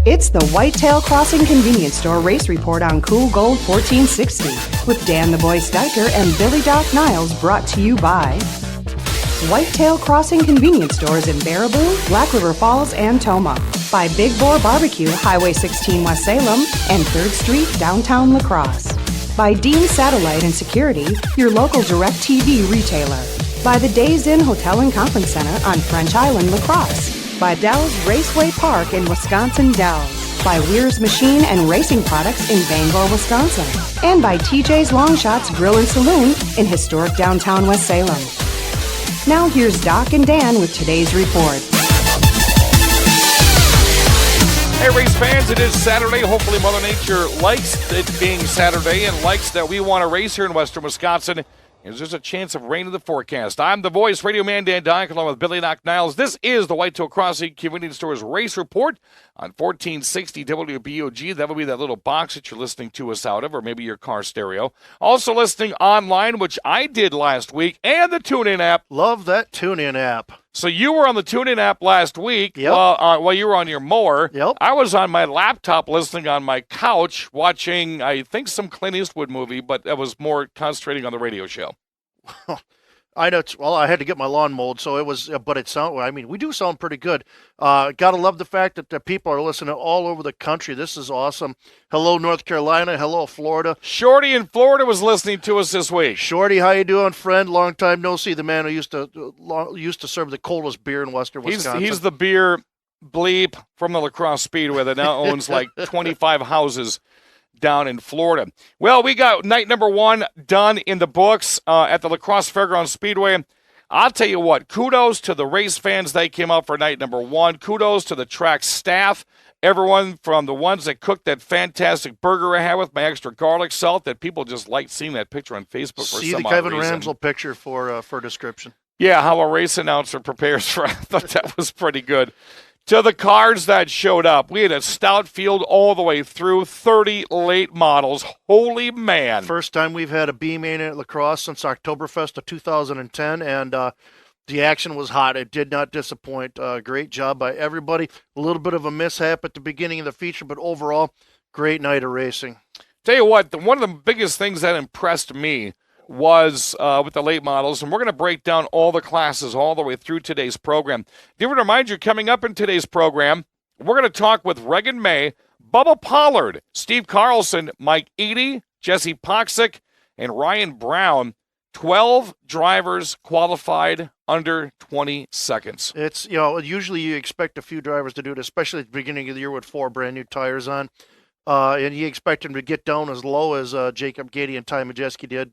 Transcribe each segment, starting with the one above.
It's the Whitetail Crossing Convenience Store Race Report on Cool Gold 1460 with Dan the Boy Steicher and Billy Doc Niles, brought to you by Whitetail Crossing Convenience Stores in Baraboo, Black River Falls, and Toma. By Big Boar Barbecue, Highway 16 West Salem, and 3rd Street, downtown La Crosse. By Dean Satellite and Security, your local DirecTV retailer. By the Days Inn Hotel and Conference Center on French Island, La Crosse. By Dell's Raceway Park in Wisconsin Dells. By Weir's Machine and Racing Products in Bangor, Wisconsin. And by TJ's Long Shots Grill and Saloon in historic downtown West Salem. Now here's Doc and Dan with today's report. Hey, race fans, it is Saturday. Hopefully Mother Nature likes it being Saturday and likes that we want to race here in western Wisconsin. There's a chance of rain in the forecast. I'm the voice, Radio Man Dan Dyke, along with Billy Doc Niles. This is the Whitetail Crossing Convenience Stores Race Report on 1460 WBOG. That will be that little box that you're listening to us out of, or maybe your car stereo. Also listening online, which I did last week, and the TuneIn app. Love that TuneIn app. So you were on the TuneIn app last week. Yep. While you were on your mower. Yep. I was on my laptop listening on my couch watching, I think, some Clint Eastwood movie, but I was more concentrating on the radio show. I know. Well, I had to get my lawn mowed, so it was. But it sound. I mean, we do sound pretty good. Gotta love the fact that the people are listening all over the country. This is awesome. Hello, North Carolina. Hello, Florida. Shorty in Florida was listening to us this week. Shorty, how you doing, friend? Long time no see. The man who used to serve the coldest beer in western Wisconsin. He's the beer bleep from the La Crosse Speedway that now owns like 25 houses down in Florida. Well, we got night number 1 done in the books at the La Crosse Fairgrounds Speedway. I'll tell you what, kudos to the race fans. They came out for night number 1. Kudos to the track staff, everyone from the ones that cooked that fantastic burger I had with my extra garlic salt that people just liked seeing that picture on Facebook for See some the odd Kevin reason. Ramsel picture for description. Yeah, how a race announcer prepares for. I thought that was pretty good. To the cars that showed up, we had a stout field all the way through, 30 late models. Holy man. First time we've had a B-main at La Crosse since Oktoberfest of 2010, and the action was hot. It did not disappoint. Great job by everybody. A little bit of a mishap at the beginning of the feature, but overall, great night of racing. Tell you what, one of the biggest things that impressed me was with the late models, and we're going to break down all the classes all the way through today's program. Do you remind you, coming up in today's program, we're going to talk with Regan May, Bubba Pollard, Steve Carlson, Mike Eady, Jesse Poxick, and Ryan Brown. 12 drivers qualified under 20 seconds. It's, usually you expect a few drivers to do it, especially at the beginning of the year with 4 brand new tires on. And you expect them to get down as low as Jacob Gady and Ty Majeski did.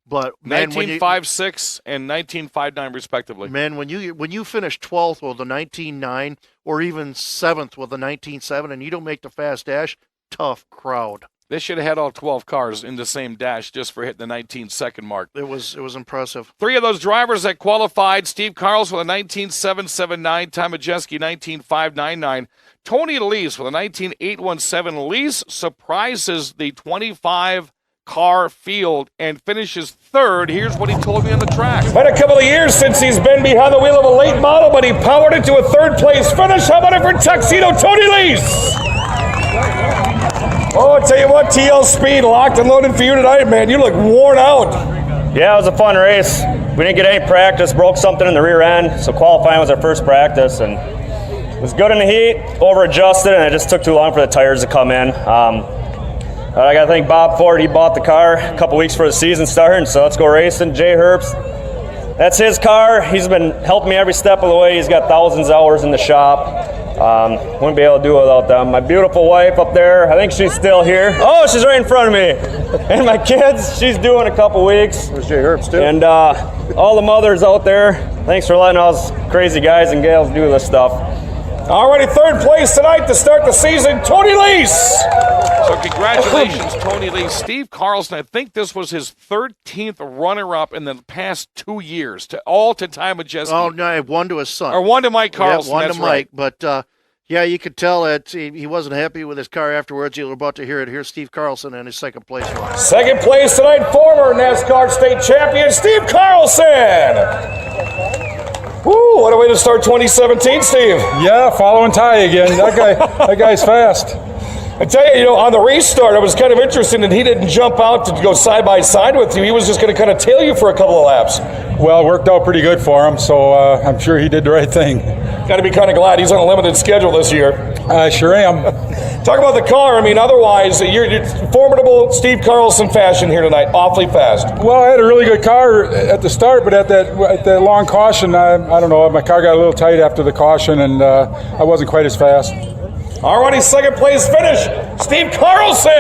But 19.56 and 19.59 respectively. Man, when you finish 12th with a 19.9 or even 7th with a 19.7 and you don't make the fast dash, tough crowd. They should have had all 12 cars in the same dash just for hitting the 19-second mark. It was impressive. 3 of those drivers that qualified: Steve Carlson with a 19.779, Ty Majeski 19.599, Tony Lease with a 19.817. Lease surprises the 25 car field and finishes 3rd. Here's what he told me on the track. Been a couple of years since he's been behind the wheel of a late model, but he powered it to a 3rd place finish. How about it for Tuxedo Tony Lease? Oh, I'll tell you what, TL Speed locked and loaded for you tonight, man. You look worn out. Yeah, it was a fun race. We didn't get any practice, broke something in the rear end, so qualifying was our first practice, and it was good in the heat, over-adjusted, and it just took too long for the tires to come in. I got to thank Bob Ford. He bought the car a couple weeks before the season started, so let's go racing. Jay Herbst, that's his car. He's been helping me every step of the way. He's got thousands of hours in the shop. Wouldn't be able to do it without them. My beautiful wife up there, I think she's still here. Oh, she's right in front of me. And my kids, she's due in a couple weeks. There's Jay Herbst, too. And all the mothers out there, thanks for letting us crazy guys and gals do this stuff. Already 3rd place tonight to start the season, Tony Lease. So congratulations, Tony Lease. Steve Carlson, I think this was his 13th runner-up in the past 2 years, to Ty Majeski. Oh, no, 1 to his son. Or 1 to Mike Carlson. Yeah, 1 that's to Mike. right. But, you could tell that he wasn't happy with his car afterwards. You were about to hear it. Here's Steve Carlson in his 2nd place run. 2nd place tonight, former NASCAR state champion Steve Carlson. Woo, what a way to start 2017, Steve. Yeah, following Ty again. That guy's fast. I tell you, on the restart, it was kind of interesting that he didn't jump out to go side by side with you. He was just going to kind of tail you for a couple of laps. Well, it worked out pretty good for him, so I'm sure he did the right thing. Got to be kind of glad he's on a limited schedule this year. I sure am. Talk about the car. I mean, otherwise, you're formidable Steve Carlson fashion here tonight. Awfully fast. Well, I had a really good car at the start, but at that long caution, I don't know, my car got a little tight after the caution, and I wasn't quite as fast. Alrighty, second place finish, Steve Carlson.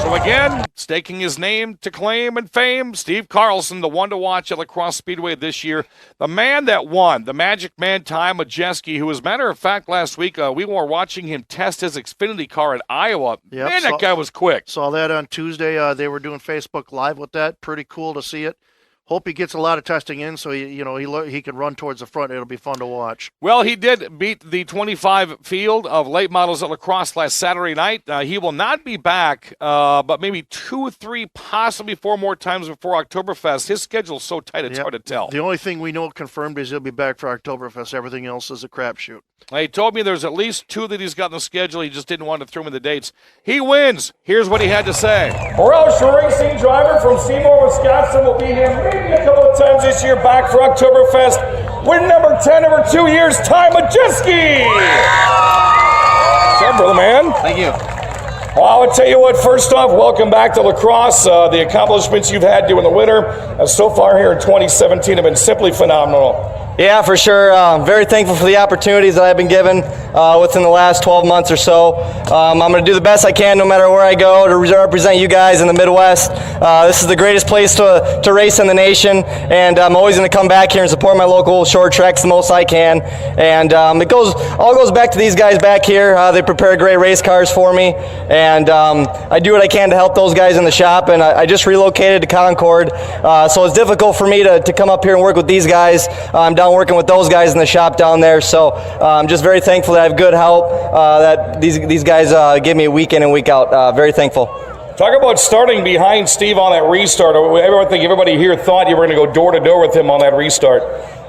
So again, staking his name to claim and fame, Steve Carlson, the one to watch at La Crosse Speedway this year. The man that won, the Magic Man Ty Majeski, who as a matter of fact last week, we were watching him test his Xfinity car in Iowa. Yep, Man, that guy was quick. Saw that on Tuesday. They were doing Facebook Live with that. Pretty cool to see it. Hope he gets a lot of testing in so he can run towards the front. It'll be fun to watch. Well, he did beat the 25 field of late models at La Crosse last Saturday night. He will not be back, but maybe 2, 3, possibly 4 more times before Oktoberfest. His schedule's so tight it's hard to tell. The only thing we know confirmed is he'll be back for Oktoberfest. Everything else is a crapshoot. He told me there's at least 2 that he's got in the schedule. He just didn't want to throw him in the dates. He wins. Here's what he had to say. Roush Racing driver from Seymour, Wisconsin will be here maybe a couple of times this year back for Oktoberfest. Win number 10 over 2 years, Ty Majeski. What's up, brother man? Thank you. Well, I'll tell you what, first off, welcome back to La Crosse. The accomplishments you've had during the winter so far here in 2017 have been simply phenomenal. Yeah, for sure. Very thankful for the opportunities that I've been given within the last 12 months or so. I'm going to do the best I can no matter where I go to represent you guys in the Midwest. This is the greatest place to race in the nation, and I'm always going to come back here and support my local short tracks the most I can. And it all goes back to these guys back here. They prepare great race cars for me, and I do what I can to help those guys in the shop. And I just relocated to Concord, so it's difficult for me to come up here and work with these guys. I'm down working with those guys in the shop down there, so I'm just very thankful that I have good help, that these guys give me week in and week out. Very thankful. Talk about starting behind Steve on that restart. I think everybody here thought you were going to go door to door with him on that restart.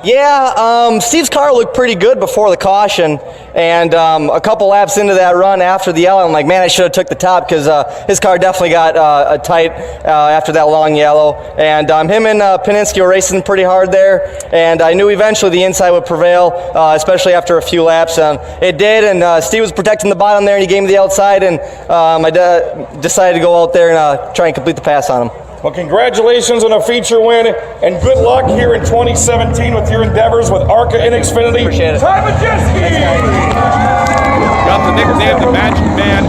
Yeah, Steve's car looked pretty good before the caution, and a couple laps into that run after the yellow, I'm like, man, I should have took the top because his car definitely got tight after that long yellow. And him and Paninsky were racing pretty hard there, and I knew eventually the inside would prevail, especially after a few laps. It did, and Steve was protecting the bottom there, and he gave me the outside, and I decided to go out there and try and complete the pass on him. Well, congratulations on a feature win, and good luck here in 2017 with your endeavors with ARCA and Xfinity. Appreciate it. Ty Majeski! Got the nickname the Magic Man.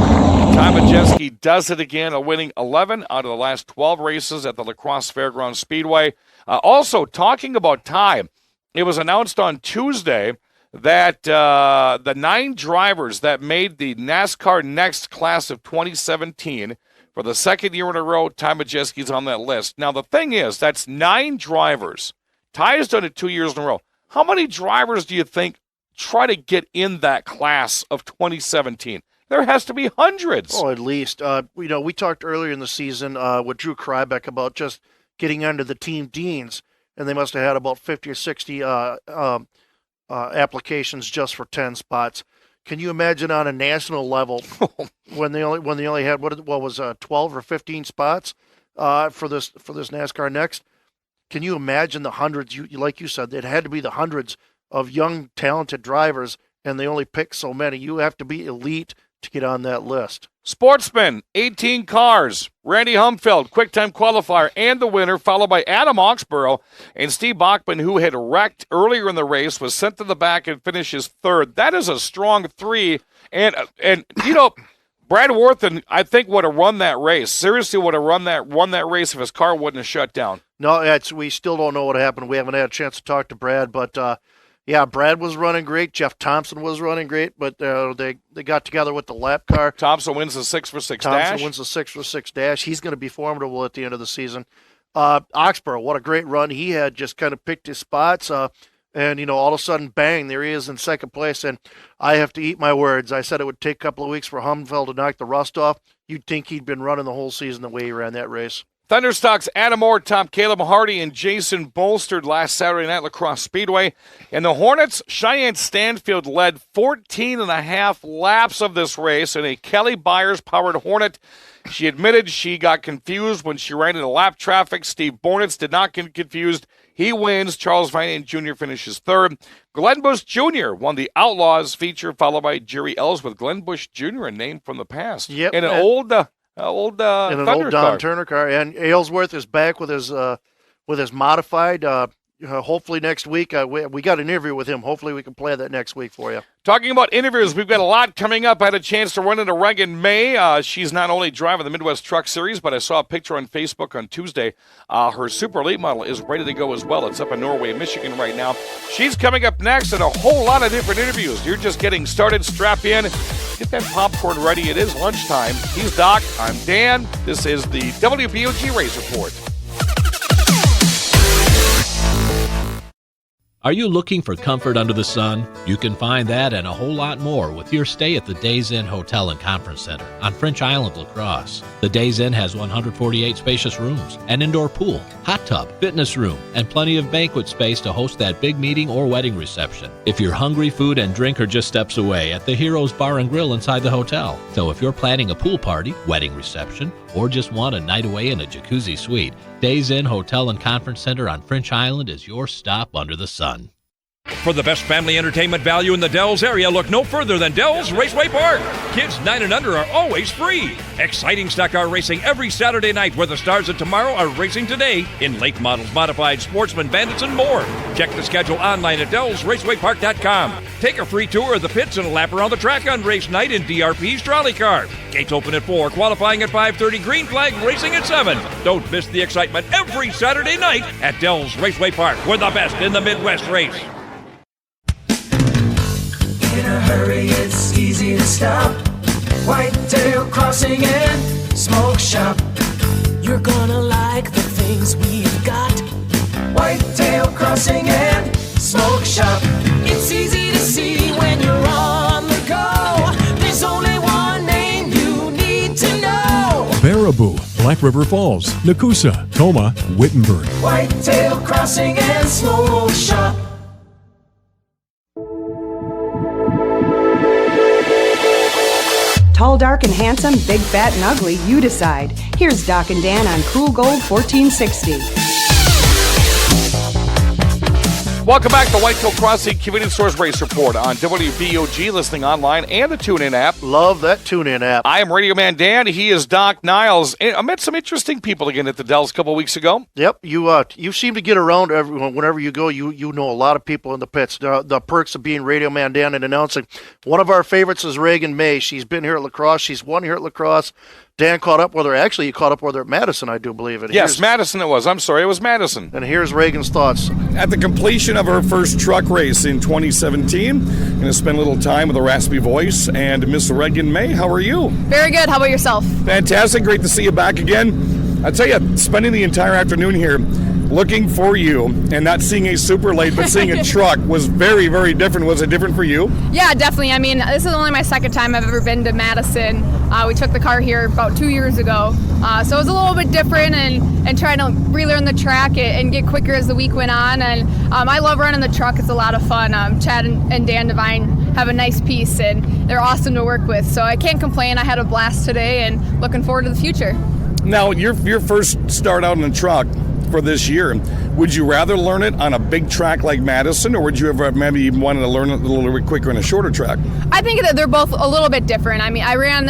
Ty Majeski does it again, winning 11 out of the last 12 races at the La Crosse Fairgrounds Speedway. Also, talking about Ty, it was announced on Tuesday that the 9 drivers that made the NASCAR Next class of 2017, for the second year in a row, Ty Majeski's on that list. Now, the thing is, that's 9 drivers. Ty has done it 2 years in a row. How many drivers do you think try to get in that class of 2017? There has to be hundreds. Oh, at least. We talked earlier in the season with Drew Krybeck about just getting under the Team Deans, and they must have had about 50 or 60 applications just for 10 spots. Can you imagine on a national level when they only had what was 12 or 15 spots for this NASCAR Next? Can you imagine the hundreds? Like you said, it had to be the hundreds of young, talented drivers, and they only picked so many. You have to be elite to get on that list. Sportsman, 18 cars. Randy Humfeld, quick-time qualifier, and the winner, followed by Adam Oxborough. And Steve Bachman, who had wrecked earlier in the race, was sent to the back and finishes third. That is a strong 3. And Brad Worthen, I think, would have run that race. Seriously would have won that race if his car wouldn't have shut down. No, we still don't know what happened. We haven't had a chance to talk to Brad, but yeah, Brad was running great. Jeff Thompson was running great, but they got together with the lap car. Thompson wins the 6-for-6 dash. Thompson wins the 6-for-6 dash. He's going to be formidable at the end of the season. Oxborough, what a great run. He had just kind of picked his spots, and, all of a sudden, bang, there he is in second place. And I have to eat my words. I said it would take a couple of weeks for Humfeld to knock the rust off. You'd think he'd been running the whole season the way he ran that race. Thunderstock's Adam Moore topped Caleb Hardy and Jason Bolstered last Saturday night at La Crosse Speedway. And the Hornets, Cheyenne Stanfield led 14 and a half laps of this race in a Kelly Byers-powered Hornet. She admitted she got confused when she ran into lap traffic. Steve Bornitz did not get confused. He wins. Charles Vinan Jr. finishes third. Glenn Bush Jr. won the Outlaws feature, followed by Jerry Ellsworth. Glenn Bush Jr., a name from the past. Yep. In an old old Don Turner car. And Aylesworth is back with his modified. Hopefully next week. We got an interview with him. Hopefully we can play that next week for you. Talking about interviews, we've got a lot coming up. I had a chance to run into Regan May. She's not only driving the Midwest Truck Series, but I saw a picture on Facebook on Tuesday. Her Super Elite model is ready to go as well. It's up in Norway, Michigan right now. She's coming up next and a whole lot of different interviews. You're just getting started. Strap in. Get that popcorn ready. It is lunchtime. He's Doc. I'm Dan. This is the WBOG Race Report. Are you looking for comfort under the sun? You can find that and a whole lot more with your stay at the Days Inn Hotel and Conference Center on French Island, La Crosse. The Days Inn has 148 spacious rooms, an indoor pool, hot tub, fitness room, and plenty of banquet space to host that big meeting or wedding reception. If you're hungry, food and drink are just steps away at the Heroes Bar and Grill inside the hotel. So if you're planning a pool party, wedding reception, or just want a night away in a jacuzzi suite, Days Inn Hotel and Conference Center on French Island is your stop under the sun. For the best family entertainment value in the Dells area, look no further than Dells Raceway Park. Kids 9 and under are always free. Exciting stock car racing every Saturday night where the stars of tomorrow are racing today in late models, modified, sportsman, bandits, and more. Check the schedule online at DellsRacewayPark.com. Take a free tour of the pits and a lap around the track on race night in DRP's trolley car. Gates open at 4, qualifying at 5:30, green flag racing at 7. Don't miss the excitement every Saturday night at Dells Raceway Park. We're the best in the Midwest race. In a hurry, it's easy to stop. Whitetail Crossing and Smoke Shop. You're gonna like the things we've got. Whitetail Crossing and Smoke Shop. It's easy to see when you're on the go. There's only one name you need to know. Baraboo, Black River Falls, Nakusa, Toma, Wittenberg. Whitetail Crossing and Smoke Shop. Tall, dark, and handsome, big, fat, and ugly, you decide. Here's Doc and Dan on Cool Gold 1460. Welcome back to Whitetail Crossing Convenience Stores Race Report on WBOG, listening online and the TuneIn app. Love that TuneIn app. I am Radio Man Dan. He is Doc Niles. I met some interesting people again at the Dells a couple weeks ago. Yep, you seem to get around everyone whenever you go. You know a lot of people in the pits. The perks of being Radio Man Dan and announcing. One of our favorites is Regan May. She's been here at La Crosse. She's won here at La Crosse. Dan caught up with her. Actually, he caught up with her at Madison, I do believe it. Yes, Madison it was. I'm sorry, it was Madison. And here's Reagan's thoughts. At the completion of her first truck race in 2017, going to spend a little time with a raspy voice. And Miss Regan May, how are you? Very good. How about yourself? Fantastic. Great to see you back again. I tell you, spending the entire afternoon here looking for you and not seeing a super late but seeing a truck was very, very different. Was it different for you? Yeah, definitely. I mean, this is only my second time I've ever been to Madison. We took the car here about 2 years ago. So it was a little bit different and trying to relearn the track and get quicker as the week went on. And I love running the truck. It's a lot of fun. Chad and Dan Devine have a nice piece and they're awesome to work with. So I can't complain. I had a blast today and looking forward to the future. Now, your first start out in a truck for this year, would you rather learn it on a big track like Madison, or would you ever maybe even wanted to learn it a little bit quicker in a shorter track? I think that they're both a little bit different. I mean, I ran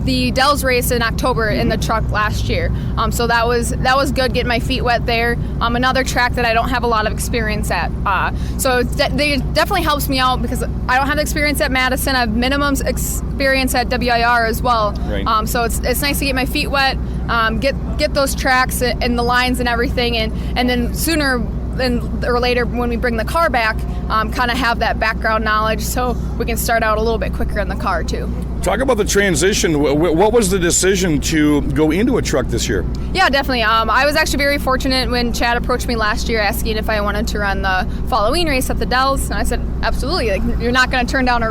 the Dells race in October in the truck last year, so that was good, getting my feet wet there. Another track that I don't have a lot of experience at, so it definitely helps me out because I don't have experience at Madison. I have minimum experience at WIR as well. Right. So it's nice to get my feet wet, get those tracks and the lines and everything, and then sooner or later when we bring the car back, kind of have that background knowledge so we can start out a little bit quicker in the car too. Talk about the transition. What was the decision to go into a truck this year? Yeah, definitely. I was actually very fortunate when Chad approached me last year asking if I wanted to run the Halloween race at the Dells, and I said absolutely. Like, you're not going to turn down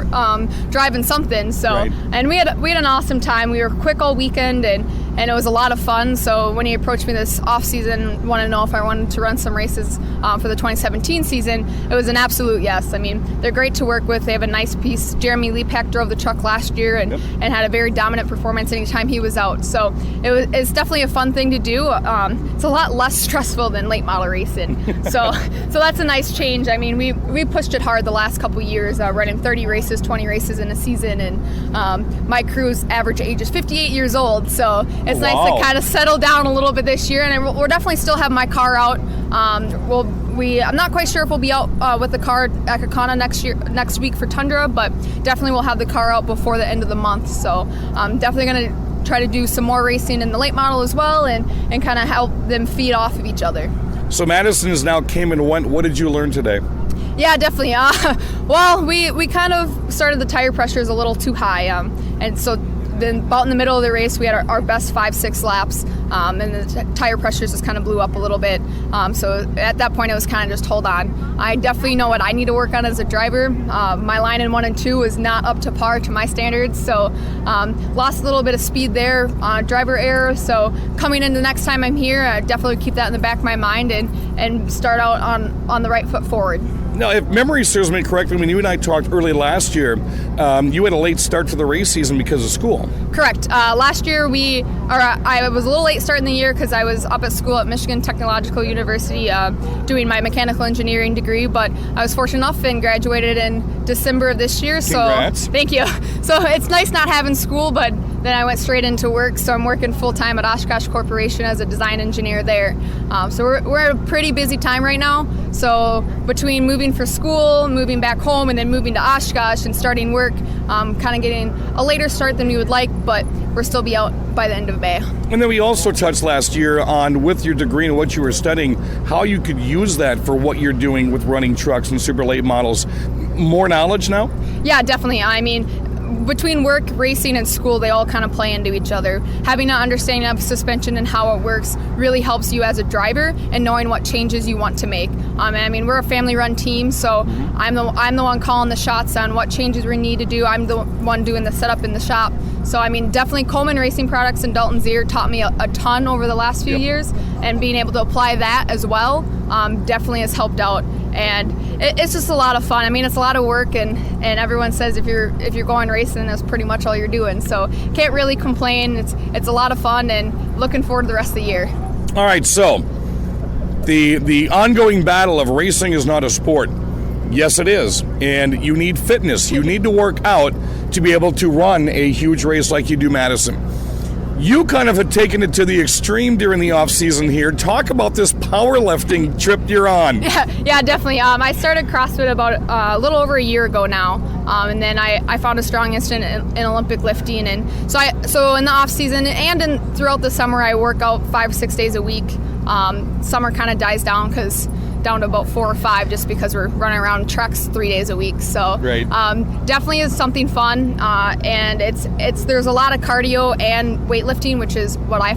driving something. So, right. And we had an awesome time. We were quick all weekend, and and it was a lot of fun. So when he approached me this off season, wanted to know if I wanted to run some races for the 2017 season, it was an absolute yes. I mean, they're great to work with. They have a nice piece. Jeremy Lepak drove the truck last year and had a very dominant performance anytime he was out. So it's definitely a fun thing to do. It's a lot less stressful than late model racing. So that's a nice change. I mean, we pushed it hard the last couple years, running 30 races, 20 races in a season, and my crew's average age is 58 years old. So it's nice to kind of settle down a little bit this year, and we'll definitely still have my car out. I'm not quite sure if we'll be out with the car at Kakana next week for Tundra, but definitely we'll have the car out before the end of the month. So I'm definitely going to try to do some more racing in the late model as well, and kind of help them feed off of each other. So Madison has now came and went. What did you learn today? Yeah, definitely. Well, we kind of started the tire pressures a little too high, and so then about in the middle of the race, we had our best 5-6 laps, and the tire pressures just kind of blew up a little bit. So at that point, it was kind of just hold on. I definitely know what I need to work on as a driver. My line in 1 and 2 was not up to par to my standards, so lost a little bit of speed there, driver error. So coming in the next time I'm here, I definitely keep that in the back of my mind and start out on the right foot forward. Now, if memory serves me correctly, when you and I talked early last year, you had a late start to the race season because of school. Correct. Last year I was a little late starting the year because I was up at school at Michigan Technological University doing my mechanical engineering degree, but I was fortunate enough and graduated in December of this year. Congrats. So thank you. So it's nice not having school, but then I went straight into work. So I'm working full time at Oshkosh Corporation as a design engineer there. So we're at a pretty busy time right now. So between moving for school, moving back home, and then moving to Oshkosh and starting work, kind of getting a later start than we would like, but we'll still be out by the end of May. And then we also touched last year on, with your degree and what you were studying, how you could use that for what you're doing with running trucks and super late models. More knowledge now? Yeah, definitely. I mean, between work, racing, and school, they all kind of play into each other. Having an understanding of suspension and how it works really helps you as a driver and knowing what changes you want to make. I mean, we're a family-run team, so I'm the one calling the shots on what changes we need to do. I'm the one doing the setup in the shop. So, I mean, definitely Coleman Racing Products and Dalton Zier taught me a ton over the last few years, and being able to apply that as well definitely has helped out. And it's just a lot of fun. I mean, it's a lot of work, and everyone says if you're going racing, that's pretty much all you're doing. So can't really complain. It's a lot of fun, and looking forward to the rest of the year. All right, so the ongoing battle of racing is not a sport. Yes, it is. And you need fitness. You need to work out to be able to run a huge race like you do Madison. You kind of had taken it to the extreme during the off season here. Talk about this powerlifting trip you're on. Yeah, definitely. I started CrossFit about a little over a year ago now, and then I found a strong interest in Olympic lifting, and so in the off season and throughout the summer I work out 5-6 days a week. Summer kind of dies down down to about 4 or 5 just because we're running around trucks 3 days a week. So definitely is something fun, and there's a lot of cardio and weightlifting, which is what I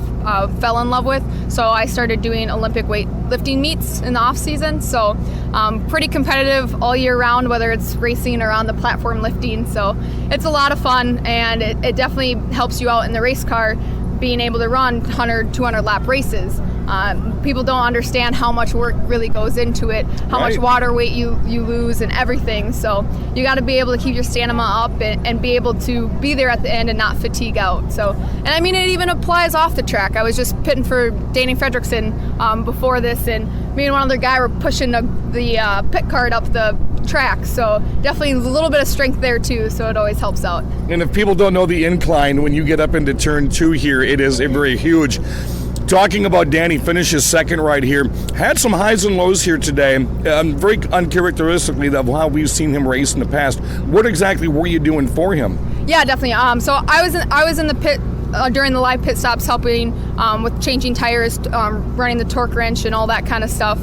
fell in love with. So I started doing Olympic weightlifting meets in the off season. So pretty competitive all year round, whether it's racing or on the platform lifting. So it's a lot of fun, and it definitely helps you out in the race car, being able to run 100, 200 lap races. People don't understand how much work really goes into it, how much water weight you lose and everything. So you got to be able to keep your stamina up and be able to be there at the end and not fatigue out. So, and I mean, it even applies off the track. I was just pitting for Danny Fredrickson before this, and me and one other guy were pushing the pit cart up the track. So definitely a little bit of strength there too. So it always helps out. And if people don't know the incline, when you get up into turn 2 here, it is very huge. Talking about Danny, finishes second right here. Had some highs and lows here today. Very uncharacteristically of how we've seen him race in the past. What exactly were you doing for him? Yeah, definitely. So I was in the pit during the live pit stops, helping with changing tires, running the torque wrench, and all that kind of stuff.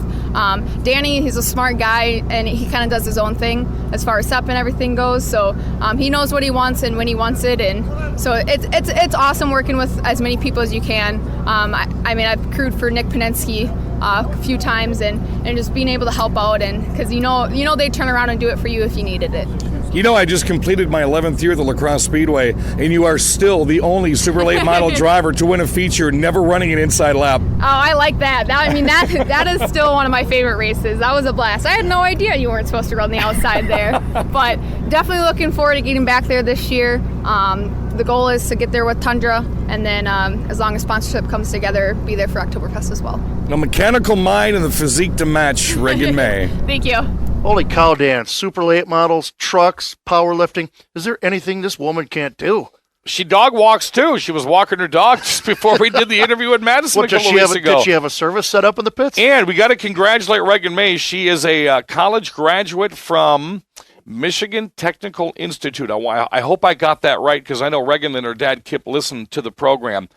Danny, he's a smart guy, and he kind of does his own thing as far as setup and everything goes. So he knows what he wants and when he wants it, and so it's awesome working with as many people as you can. I mean, I've crewed for Nick Penensky a few times, and just being able to help out, and because you know they turn around and do it for you if you needed it. You know, I just completed my 11th year at the La Crosse Speedway, and you are still the only super late model driver to win a feature, never running an inside lap. Oh, I like that. That is still one of my favorite races. That was a blast. I had no idea you weren't supposed to run the outside there, but definitely looking forward to getting back there this year. The goal is to get there with Tundra, and then as long as sponsorship comes together, be there for Oktoberfest as well. A mechanical mind and the physique to match, Reagan May. Thank you. Holy cow, Dan. Super late models, trucks, powerlifting. Is there anything this woman can't do? She dog walks, too. She was walking her dog just before we did the interview with Madison a couple of weeks ago. Did she have a service set up in the pits? And we got to congratulate Reagan May. She is a college graduate from Michigan Technical Institute. I hope I got that right because I know Reagan and her dad Kip listen to the program.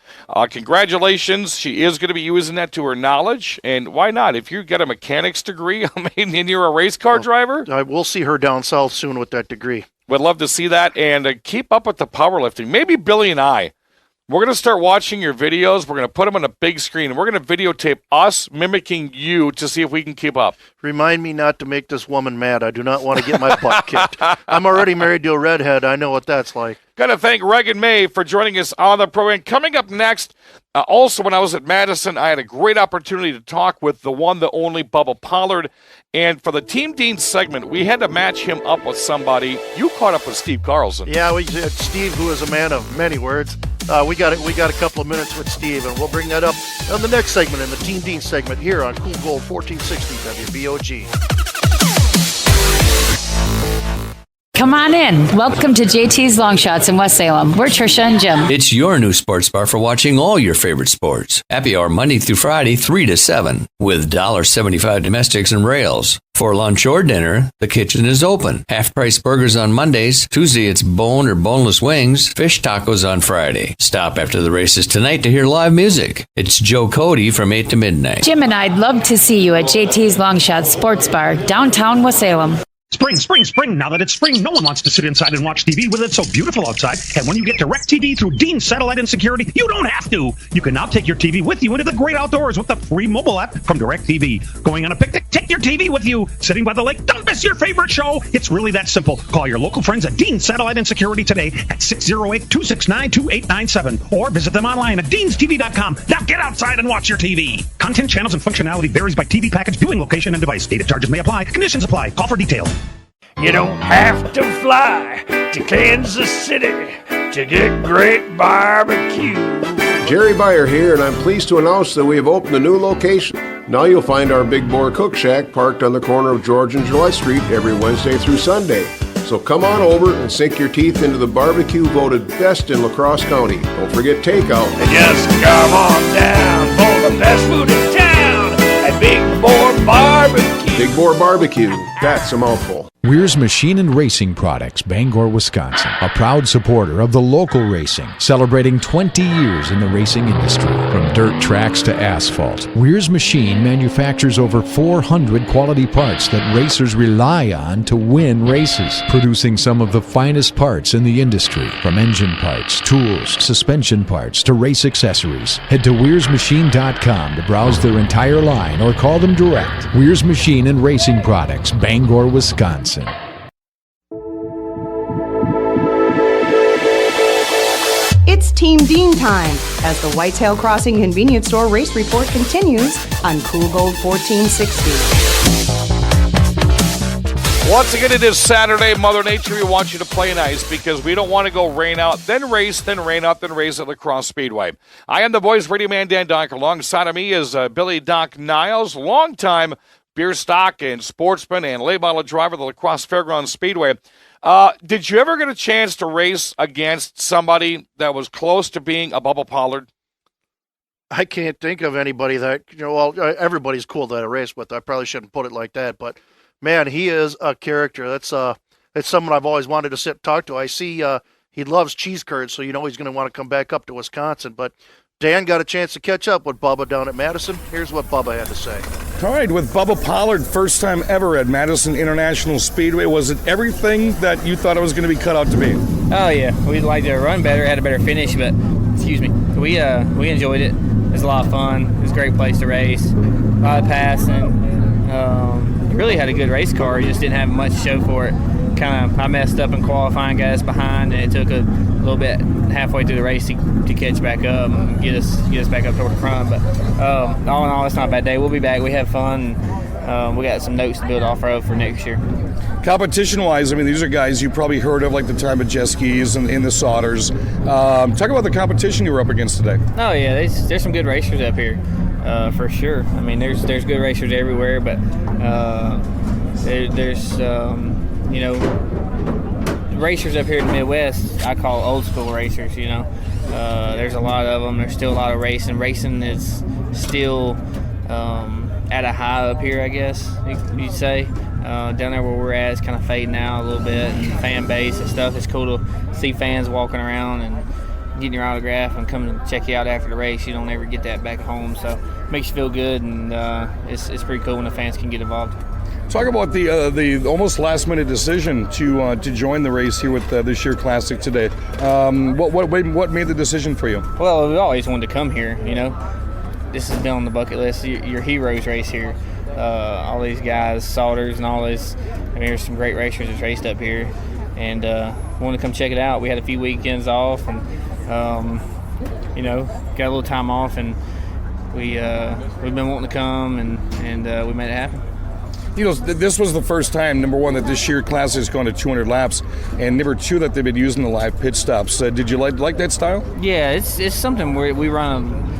Congratulations. She is going to be using that to her knowledge. And why not? If you get a mechanics degree, and you're a race car driver. We'll see her down south soon with that degree. Would love to see that and keep up with the powerlifting. Maybe Billy and I. We're going to start watching your videos. We're going to put them on a big screen, and we're going to videotape us mimicking you to see if we can keep up. Remind me not to make this woman mad. I do not want to get my butt kicked. I'm already married to a redhead. I know what that's like. Got to thank Reagan May for joining us on the program. Coming up next, also when I was at Madison, I had a great opportunity to talk with the one, the only Bubba Pollard. And for the Team Dean segment, we had to match him up with somebody. You caught up with Steve Carlson. Yeah, we had Steve, who is a man of many words. We got a couple of minutes with Steve, and we'll bring that up on the next segment, in the Team Dean segment here on Cool Gold 1460 WBOG. Come on in. Welcome to JT's Long Shots in West Salem. We're Trisha and Jim. It's your new sports bar for watching all your favorite sports. Happy hour Monday through Friday, 3 to 7, with $1.75 domestics and rails. For lunch or dinner, the kitchen is open. Half-price burgers on Mondays. Tuesday, it's bone or boneless wings. Fish tacos on Friday. Stop after the races tonight to hear live music. It's Joe Cody from 8 to midnight. Jim and I'd love to see you at JT's Long Shots Sports Bar, downtown West Salem. Spring, spring, spring. Now that it's spring, no one wants to sit inside and watch TV with it so beautiful outside. And when you get DirecTV through Dean Satellite and Security, you don't have to. You can now take your TV with you into the great outdoors with the free mobile app from DirecTV. Going on a picnic? Take your TV with you. Sitting by the lake? Don't miss your favorite show. It's really that simple. Call your local friends at Dean Satellite and Security today at 608-269-2897 or visit them online at deanstv.com. Now get outside and watch your TV. Content, channels, and functionality varies by TV package, viewing location, and device. Data charges may apply. Conditions apply. Call for details. You don't have to fly to Kansas City to get great barbecue. Jerry Beyer here, and I'm pleased to announce that we have opened a new location. Now you'll find our Big Boar Cook Shack parked on the corner of George and Gillette Street every Wednesday through Sunday. So come on over and sink your teeth into the barbecue voted best in La Crosse County. Don't forget takeout. And just come on down for the best food in town at Big Boar Barbecue. Big Boar Barbecue, that's a mouthful. Weir's Machine and Racing Products, Bangor, Wisconsin. A proud supporter of the local racing, celebrating 20 years in the racing industry. From dirt tracks to asphalt, Weir's Machine manufactures over 400 quality parts that racers rely on to win races, producing some of the finest parts in the industry. From engine parts, tools, suspension parts, to race accessories. Head to Weir'sMachine.com to browse their entire line or call them direct. Weir's Machine and Racing Products, Bangor, Wisconsin. It's Team Dean time as the Whitetail Crossing Convenience Store Race Report continues on Cool Gold 1460. Once again, it is Saturday. Mother Nature, we want you to play nice because we don't want to go rain out, then race, then rain out, then race at La Crosse Speedway. I am the voice radio man, Dan Doc. Alongside of me is Billy Doc Niles, longtime beer stock and sportsman and late model driver of the La Crosse Fairgrounds Speedway. Did you ever get a chance to race against somebody that was close to being a Bubba Pollard? I can't think of anybody that, well, everybody's cool that I race with. I probably shouldn't put it like that, but man, he is a character. It's someone I've always wanted to sit and talk to. I see he loves cheese curds, so he's going to want to come back up to Wisconsin, but Dan got a chance to catch up with Bubba down at Madison. Here's what Bubba had to say. All right, with Bubba Pollard, first time ever at Madison International Speedway, was it everything that you thought it was going to be cut out to be? Oh, yeah. We'd like to run better, had a better finish, but, excuse me, we enjoyed it. It was a lot of fun. It was a great place to race. A lot of passing. Really had a good race car. You just didn't have much to show for it. I messed up in qualifying, got us behind, and it took a little bit halfway through the race to catch back up and get us back up toward the front. But all in all, it's not a bad day. We'll be back. We have fun. We got some notes to build off of for next year. Competition-wise, I mean, these are guys you probably heard of, like the Time of Jeskis and the Sodders. Talk about the competition you were up against today. Oh yeah, there's some good racers up here, for sure. I mean, there's good racers everywhere, but there's racers up here in the Midwest I call old school racers. There's a lot of them. There's still a lot of racing. Racing is still at a high up here, I guess you'd say. Down there where we're at, it's kind of fading out a little bit, and fan base and stuff. It's cool to see fans walking around and getting your autograph and coming to check you out after the race. You don't ever get that back home, so it makes you feel good, and it's pretty cool when the fans can get involved. Talk about the almost last-minute decision to join the race here with this year Classic today. What made the decision for you? Well, we always wanted to come here. This has been on the bucket list. Your heroes race here. All these guys, Sodders and all this. I mean, there's some great racers that's raced up here, and wanted to come check it out. We had a few weekends off, and got a little time off, and we've been wanting to come, and we made it happen. This was the first time, number one, that this year class has gone to 200 laps, and number two, that they've been using the live pit stops. Did you like that style? Yeah, it's something where we run.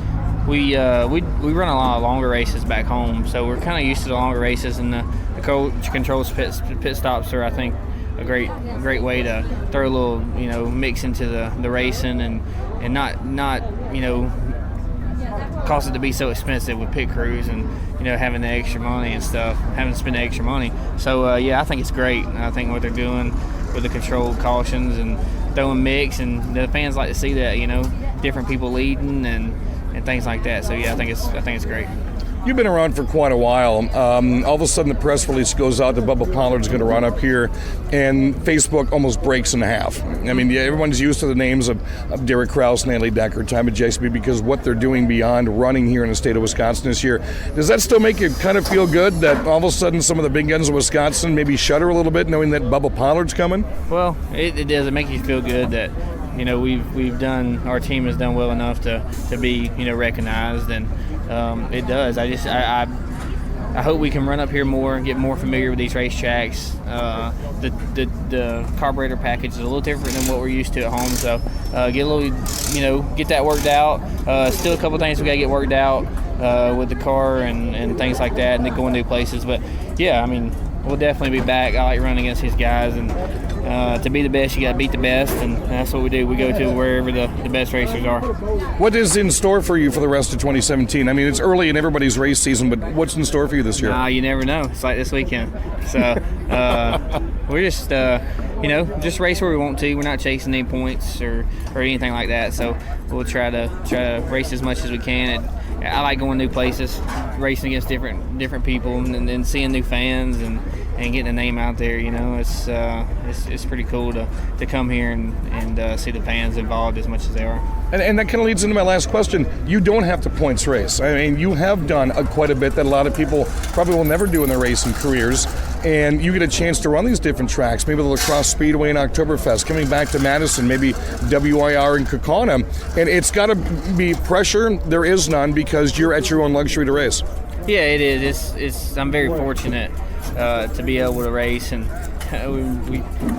We run a lot of longer races back home, so we're kind of used to the longer races, and the coach controls pit stops are, I think, a great way to throw a little mix into the racing and not cause it to be so expensive with pit crews and having the extra money and stuff, having to spend the extra money. So I think it's great. I think what they're doing with the controlled cautions and throwing mix, and the fans like to see that, different people leading and things like that. So I think it's great. You've been around for quite a while. All of a sudden, the press release goes out that Bubba Pollard's going to run up here, and Facebook almost breaks in half. I mean, everyone's used to the names of Derek Kraus, Natalie Decker, Time of Jeskby, because what they're doing beyond running here in the state of Wisconsin this year. Does that still make you kind of feel good that all of a sudden some of the big guns of Wisconsin maybe shudder a little bit knowing that Bubba Pollard's coming? Well, it does. It makes you feel good that we've done, our team has done well enough to be recognized, and it does. I hope we can run up here more and get more familiar with these racetracks. The carburetor package is a little different than what we're used to at home, so get that worked out. Still a couple things we got to get worked out with the car and things like that, and then going new places. But yeah, I mean, we'll definitely be back. I like running against these guys, and to be the best, you got to beat the best, and that's what we do. We go to wherever the best racers are. What is in store for you for the rest of 2017? I mean, it's early in everybody's race season, but what's in store for you this year? You never know. It's like this weekend. So we're just, just race where we want to. We're not chasing any points or anything like that. So we'll try to race as much as we can. I like going new places, racing against different people, and then seeing new fans and getting a name out there. It's pretty cool to come here and see the fans involved as much as they are. And that kind of leads into my last question. You don't have to points race. I mean, you have done quite a bit that a lot of people probably will never do in their racing careers, and you get a chance to run these different tracks, maybe the La Crosse Speedway and Oktoberfest, coming back to Madison, maybe WIR and Kaukauna, and it's got to be pressure. There is none because you're at your own luxury to race. Yeah, it is. I'm very fortunate to be able to race, and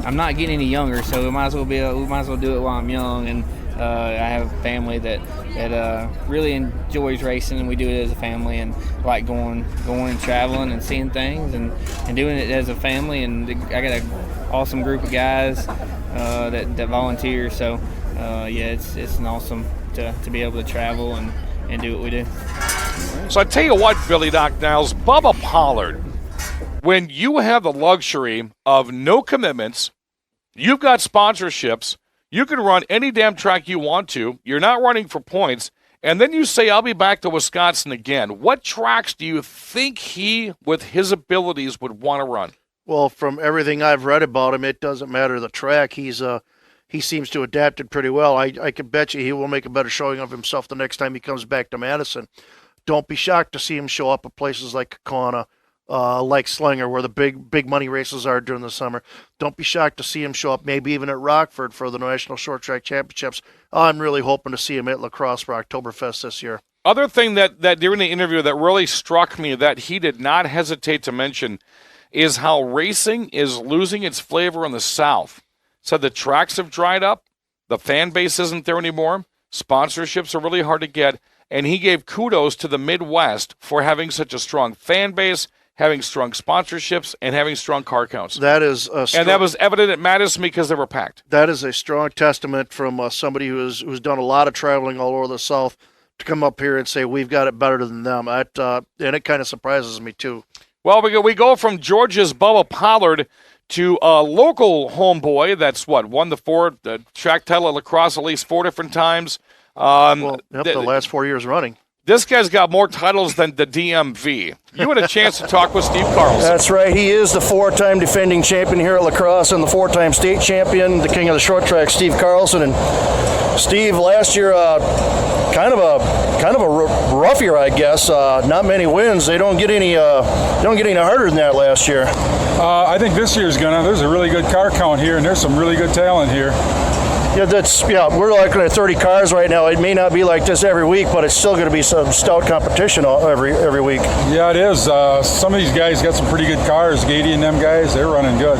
I'm not getting any younger, so we might as well do it while I'm young. And I have a family that really enjoys racing, and we do it as a family, and like going and traveling and seeing things and doing it as a family. And I got an awesome group of guys that volunteer. So it's awesome to be able to travel and do what we do. So I tell you what, Billy Doc Niles, Bubba Pollard, when you have the luxury of no commitments, you've got sponsorships, you can run any damn track you want to, you're not running for points, and then you say, I'll be back to Wisconsin again. What tracks do you think he, with his abilities, would want to run? Well, from everything I've read about him, it doesn't matter the track. He seems to adapt it pretty well. I can bet you he will make a better showing of himself the next time he comes back to Madison. Don't be shocked to see him show up at places like Kaukauna, like Slinger, where the big money races are during the summer. Don't be shocked to see him show up, maybe even at Rockford for the National Short Track Championships. I'm really hoping to see him at La Crosse for Oktoberfest this year. Other thing that during the interview that really struck me that he did not hesitate to mention is how racing is losing its flavor in the South. Said the tracks have dried up, the fan base isn't there anymore, sponsorships are really hard to get, and he gave kudos to the Midwest for having such a strong fan base, having strong sponsorships, and having strong car counts. That is and that was evident at Madison because they were packed. That is a strong testament from somebody who's done a lot of traveling all over the South to come up here and say we've got it better than them. And it kind of surprises me too. Well, we go from Georgia's Bubba Pollard to a local homeboy that's won the track title at La Crosse at least 4 different times. The last 4 years running. This guy's got more titles than the DMV. You had a chance to talk with Steve Carlson. That's right. He is the 4-time defending champion here at La Crosse and the 4-time state champion, the king of the short track, Steve Carlson. And Steve, last year, kind of a rough year, I guess. Not many wins. They don't get any harder than that last year. I think this year's there's a really good car count here, and there's some really good talent here. We're looking at 30 cars right now. It may not be like this every week, but it's still going to be some stout competition every week. Yeah, it is. Some of these guys got some pretty good cars. Gady and them guys, they're running good.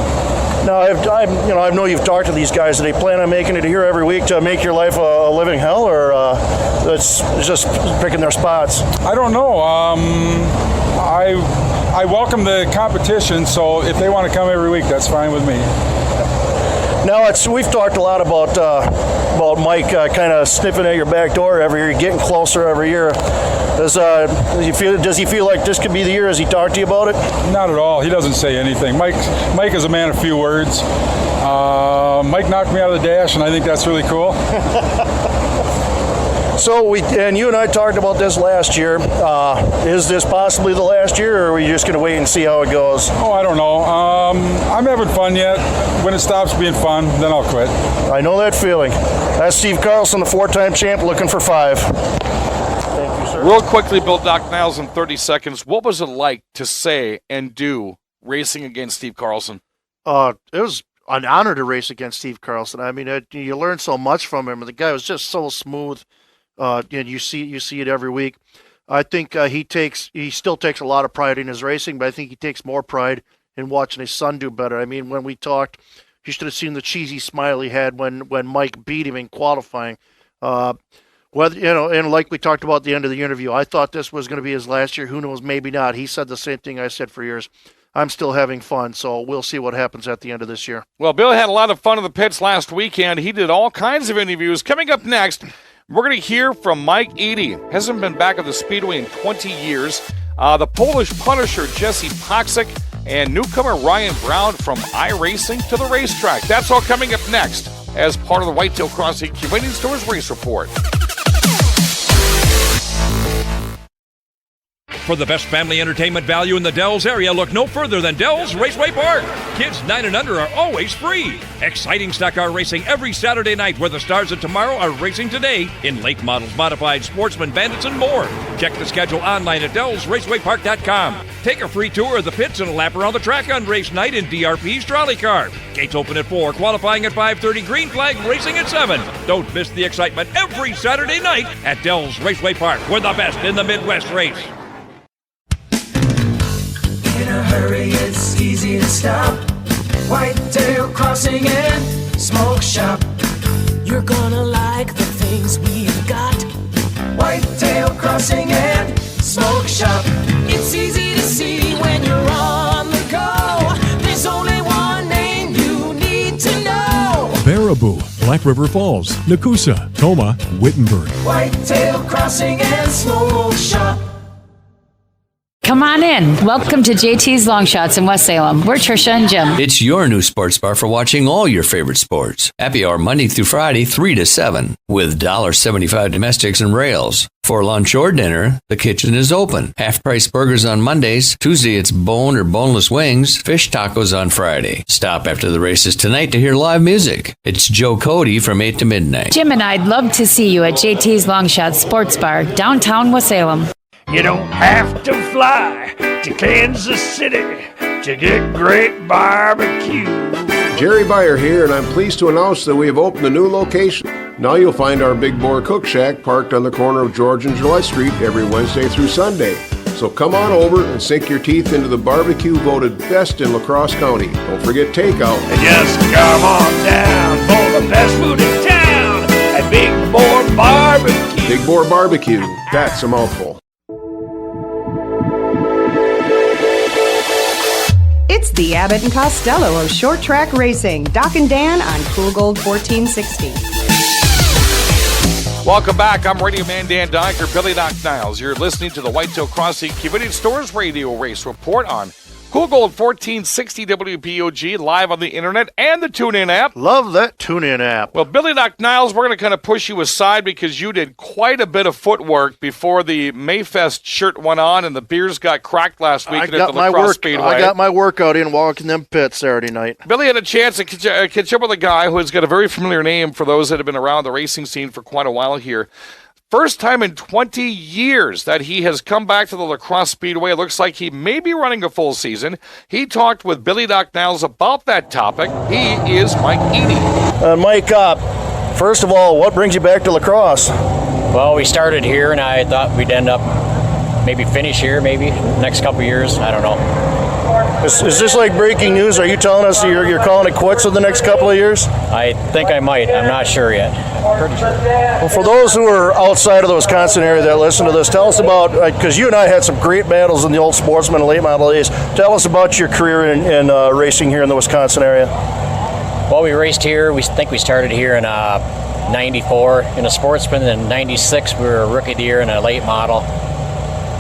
Now, I know you've talked to these guys. Do they plan on making it here every week to make your life a living hell, or it's just picking their spots? I don't know. I welcome the competition, so if they want to come every week, that's fine with me. Now, we've talked a lot about Mike kind of sniffing at your back door every year, getting closer every year. Does he feel like this could be the year? Has he talked to you about it? Not at all. He doesn't say anything. Mike is a man of few words. Mike knocked me out of the dash, and I think that's really cool. So you and I talked about this last year. Is this possibly the last year, or are we just going to wait and see how it goes? Oh, I don't know. I'm having fun yet. When it stops being fun, then I'll quit. I know that feeling. That's Steve Carlson, the 4-time champ, looking for 5. Thank you, sir. Real quickly, Bill Doc Niles, in 30 seconds, what was it like to say and do racing against Steve Carlson? It was an honor to race against Steve Carlson. I mean, you learn so much from him. The guy was just so smooth. And you see it every week. I think he still takes a lot of pride in his racing, but I think he takes more pride in watching his son do better. I mean, when we talked, you should have seen the cheesy smile he had when Mike beat him in qualifying. And like we talked about at the end of the interview, I thought this was going to be his last year. Who knows? Maybe not. He said the same thing I said for years. I'm still having fun, so we'll see what happens at the end of this year. Well, Bill had a lot of fun in the pits last weekend. He did all kinds of interviews. Coming up next, we're going to hear from Mike Eady. Hasn't been back at the Speedway in 20 years. The Polish Punisher, Jesse Poksic, and newcomer Ryan Brown from iRacing to the racetrack. That's all coming up next as part of the Whitetail Crossing Convenience Stores Race Report. For the best family entertainment value in the Dells area, look no further than Dells Raceway Park. Kids 9 and under are always free. Exciting stock car racing every Saturday night where the stars of tomorrow are racing today in late models, modified, sportsman, bandits, and more. Check the schedule online at DellsRacewayPark.com. Take a free tour of the pits and a lap around the track on race night in DRP's trolley car. Gates open at 4, qualifying at 5:30, green flag racing at 7. Don't miss the excitement every Saturday night at Dells Raceway Park. We're the best in the Midwest race. In a hurry, it's easy to stop. Whitetail Crossing and Smoke Shop. You're gonna like the things we've got. Whitetail Crossing and Smoke Shop. It's easy to see when you're on the go. There's only one name you need to know. Baraboo, Black River Falls, Nakusa, Toma, Wittenberg. Whitetail Crossing and Smoke Shop. Come on in. Welcome to JT's Long Shots in West Salem. We're Trisha and Jim. It's your new sports bar for watching all your favorite sports. Happy hour Monday through Friday, 3 to 7, with $1.75 domestics and rails. For lunch or dinner, the kitchen is open. Half-price burgers on Mondays. Tuesday, it's bone or boneless wings. Fish tacos on Friday. Stop after the races tonight to hear live music. It's Joe Cody from 8 to midnight. Jim and I'd love to see you at JT's Long Shots Sports Bar, downtown West Salem. You don't have to fly to Kansas City to get great barbecue. Jerry Beyer here, and I'm pleased to announce that we have opened a new location. Now you'll find our Big Boar Cook Shack parked on the corner of George and July Street every Wednesday through Sunday. So come on over and sink your teeth into the barbecue voted best in La Crosse County. Don't forget takeout. And just come on down for the best food in town at Big Boar Barbecue. Big Boar Barbecue, that's a mouthful. It's the Abbott and Costello of short track racing. Doc and Dan on Cool Gold 1460. Welcome back. I'm Radio Man Dan Dyker, Billy Doc Niles. You're listening to the Whitetail Crossing Convenience Stores Radio Race Report on Cool Gold 1460 WPOG, live on the internet and the TuneIn app. Love that TuneIn app. Well, Billy Doc Niles, we're going to kind of push you aside because you did quite a bit of footwork before the Mayfest shirt went on and the beers got cracked last weekend at the La Crosse Speedway. I got my workout in walking them pits Saturday night. Billy had a chance to catch up with a guy who has got a very familiar name for those that have been around the racing scene for quite a while here. First time in 20 years that he has come back to the La Crosse Speedway. It looks like he may be running a full season. He talked with Billy Doc Niles about that topic. He is Mike Eady. Mike, first of all, what brings you back to La Crosse? Well, we started here, and I thought we'd end up maybe finish here, maybe next couple years. I don't know. Is this like breaking news? Are you telling us you're calling it quits for the next couple of years? I think I might. I'm not sure yet. Pretty sure. Well, for those who are outside of the Wisconsin area that listen to this, tell us about, because you and I had some great battles in the old Sportsman and late model days. Tell us about your career in racing here in the Wisconsin area. Well, we raced here. We think we started here in 94 in a Sportsman. In 96, we were a Rookie of the Year in a late model.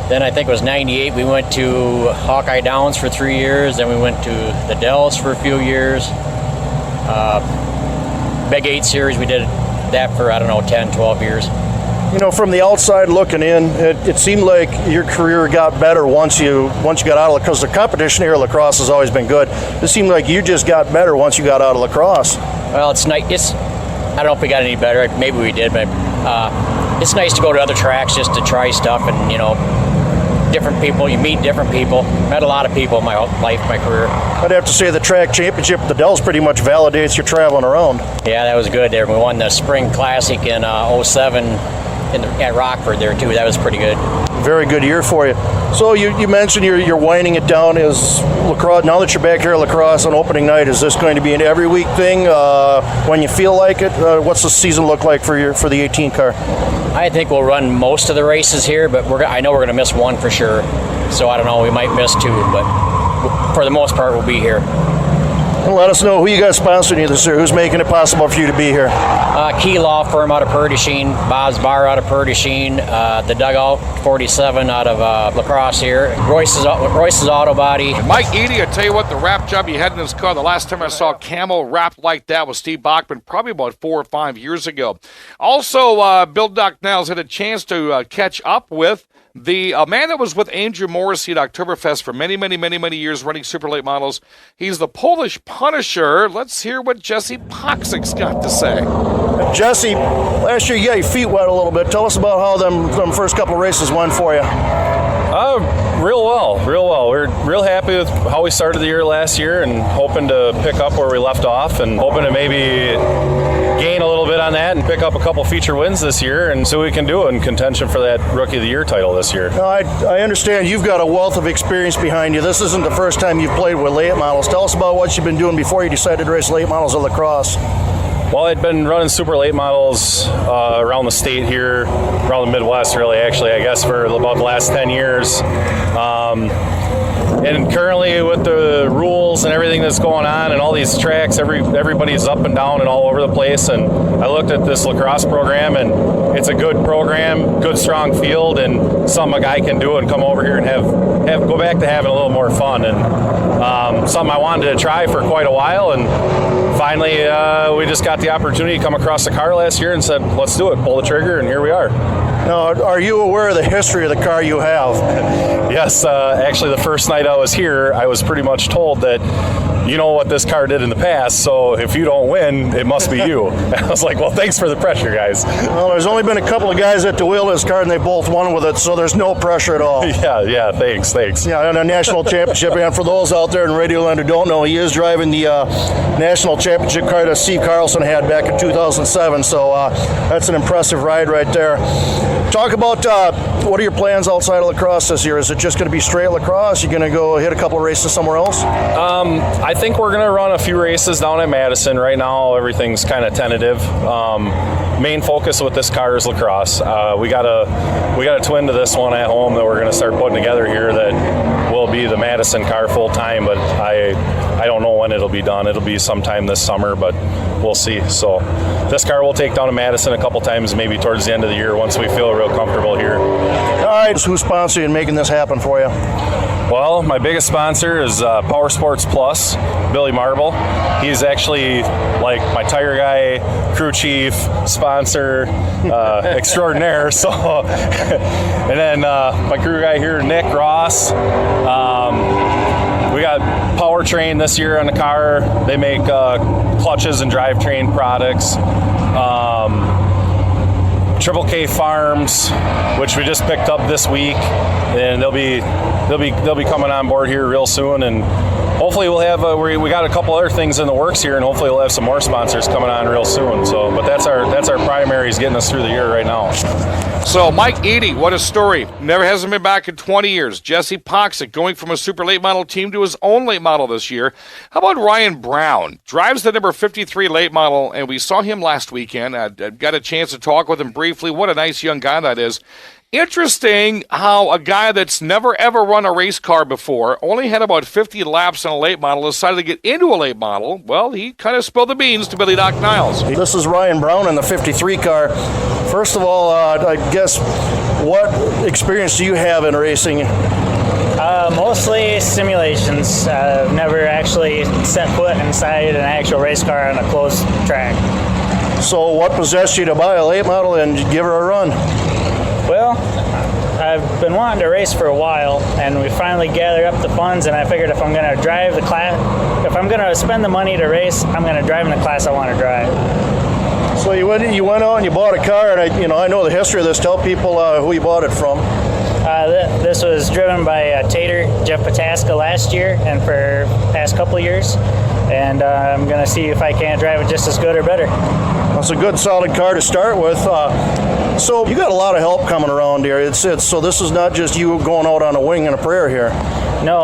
Then I think it was 98, we went to Hawkeye Downs for 3 years. Then we went to the Dells for a few years. Big 8 Series, we did that for, 10, 12 years. You know, from the outside looking in, it seemed like your career got better once you got out of, because the competition here at La Crosse has always been good. It seemed like you just got better once you got out of La Crosse. Well, it's nice. I don't know if we got any better. Maybe we did, but it's nice to go to other tracks just to try stuff and, different people. You meet different people. Met a lot of people in my life, my career. I'd have to say the track championship at the Dells pretty much validates your traveling around. Yeah, that was good there. We won the Spring Classic in 07 at Rockford there too. That was pretty good. Very good year for you. So you mentioned you're winding it down. Is La Crosse, now that you're back here at La Crosse on opening night, is this going to be an every week thing when you feel like it? What's the season look like for the 18 car? I think we'll run most of the races here, but I know we're going to miss one for sure. So I don't know, we might miss 2, but for the most part we'll be here. And let us know who you got sponsoring you this year. Who's making it possible for you to be here? Key Law Firm out of Perdishine, Bob's Bar out of Perdishine, the Dugout 47 out of La Crosse here, Royce's Auto Body. And Mike Eady, I tell you what, the wrap job he had in his car, the last time I saw camo wrapped like that was Steve Bachman, probably about 4 or 5 years ago. Also, Bill Doc Niles had a chance to catch up with the man that was with Andrew Morrissey at Oktoberfest for many, many, many, many years running super late models. He's the Polish Punisher. Let's hear what Jesse Poczyk's got to say. Jesse, last year you got your feet wet a little bit. Tell us about how them first couple of races went for you. Real well. We're real happy with how we started the year last year and hoping to pick up where we left off and hoping to maybe gain a little bit on that and pick up a couple feature wins this year and so we can do it in contention for that Rookie of the Year title this year. Now, I understand you've got a wealth of experience behind you. This isn't the first time you've played with late models. Tell us about what you've been doing before you decided to race late models at La Crosse. Well, I'd been running super late models around the state here, around the Midwest really, actually, I guess, for about the last 10 years. And currently with the rules and everything that's going on and all these tracks, everybody's up and down and all over the place. And I looked at this La Crosse program, and it's a good program, good strong field, and something a guy can do and come over here and go back to having a little more fun. And something I wanted to try for quite a while. And finally, we just got the opportunity to come across the car last year and said, let's do it, pull the trigger, and here we are. Now, are you aware of the history of the car you have? Yes, actually the first night I was here, I was pretty much told that you know what this car did in the past, so if you don't win, it must be you. And I was like, well, thanks for the pressure, guys. Well, there's only been a couple of guys at the wheel of this car, and they both won with it, so there's no pressure at all. Yeah, thanks. Yeah, and a national championship, and for those out there in Radio Land who don't know, he is driving the national championship car that Steve Carlson had back in 2007, so that's an impressive ride right there. Talk about what are your plans outside of lacrosse this year? Is it just going to be straight lacrosse? You going to go hit a couple of races somewhere else? I think we're going to run a few races down at Madison. Right now, everything's kind of tentative. Main focus with this car is lacrosse. We got a twin to this one at home that we're going to start putting together here that will be the Madison car full time, but I don't know when it'll be done. It'll be sometime this summer, but we'll see. So this car will take down to Madison a couple times, maybe towards the end of the year once we feel real comfortable here. All right, who's sponsoring and making this happen for you? Well, my biggest sponsor is Power Sports Plus, Billy Marble. He's actually like my tire guy, crew chief, sponsor, extraordinaire. So, and then my crew guy here, Nick Ross. We got Powertrain this year on the car. They make clutches and drivetrain products. Triple K Farms, which we just picked up this week, and they'll be coming on board here real soon, and hopefully we'll have we got a couple other things in the works here, and hopefully we'll have some more sponsors coming on real soon. So, but that's our primaries getting us through the year right now. So Mike Eady, what a story. Never hasn't been back in 20 years. Jesse Poxic going from a super late model team to his own late model this year. How about Ryan Brown? Drives the number 53 late model, and we saw him last weekend. I got a chance to talk with him briefly. What a nice young guy that is. Interesting how a guy that's never ever run a race car before, only had about 50 laps on a late model, decided to get into a late model. Well, he kind of spilled the beans to Billy Doc Niles. This is Ryan Brown in the 53 car. First of all, I guess, what experience do you have in racing? Mostly simulations. I've never actually set foot inside an actual race car on a closed track. So what possessed you to buy a late model and give her a run? Well, I've been wanting to race for a while, and we finally gathered up the funds, and I figured if I'm going to drive the class, if I'm going to spend the money to race, I'm going to drive in the class I want to drive. So you went out and you bought a car, and I know the history of this. Tell people who you bought it from. This was driven by Tater, Jeff Pataska last year, and for the past couple of years, and I'm going to see if I can't drive it just as good or better. That's a good, solid car to start with. So you got a lot of help coming around here. So this is not just you going out on a wing and a prayer here. No,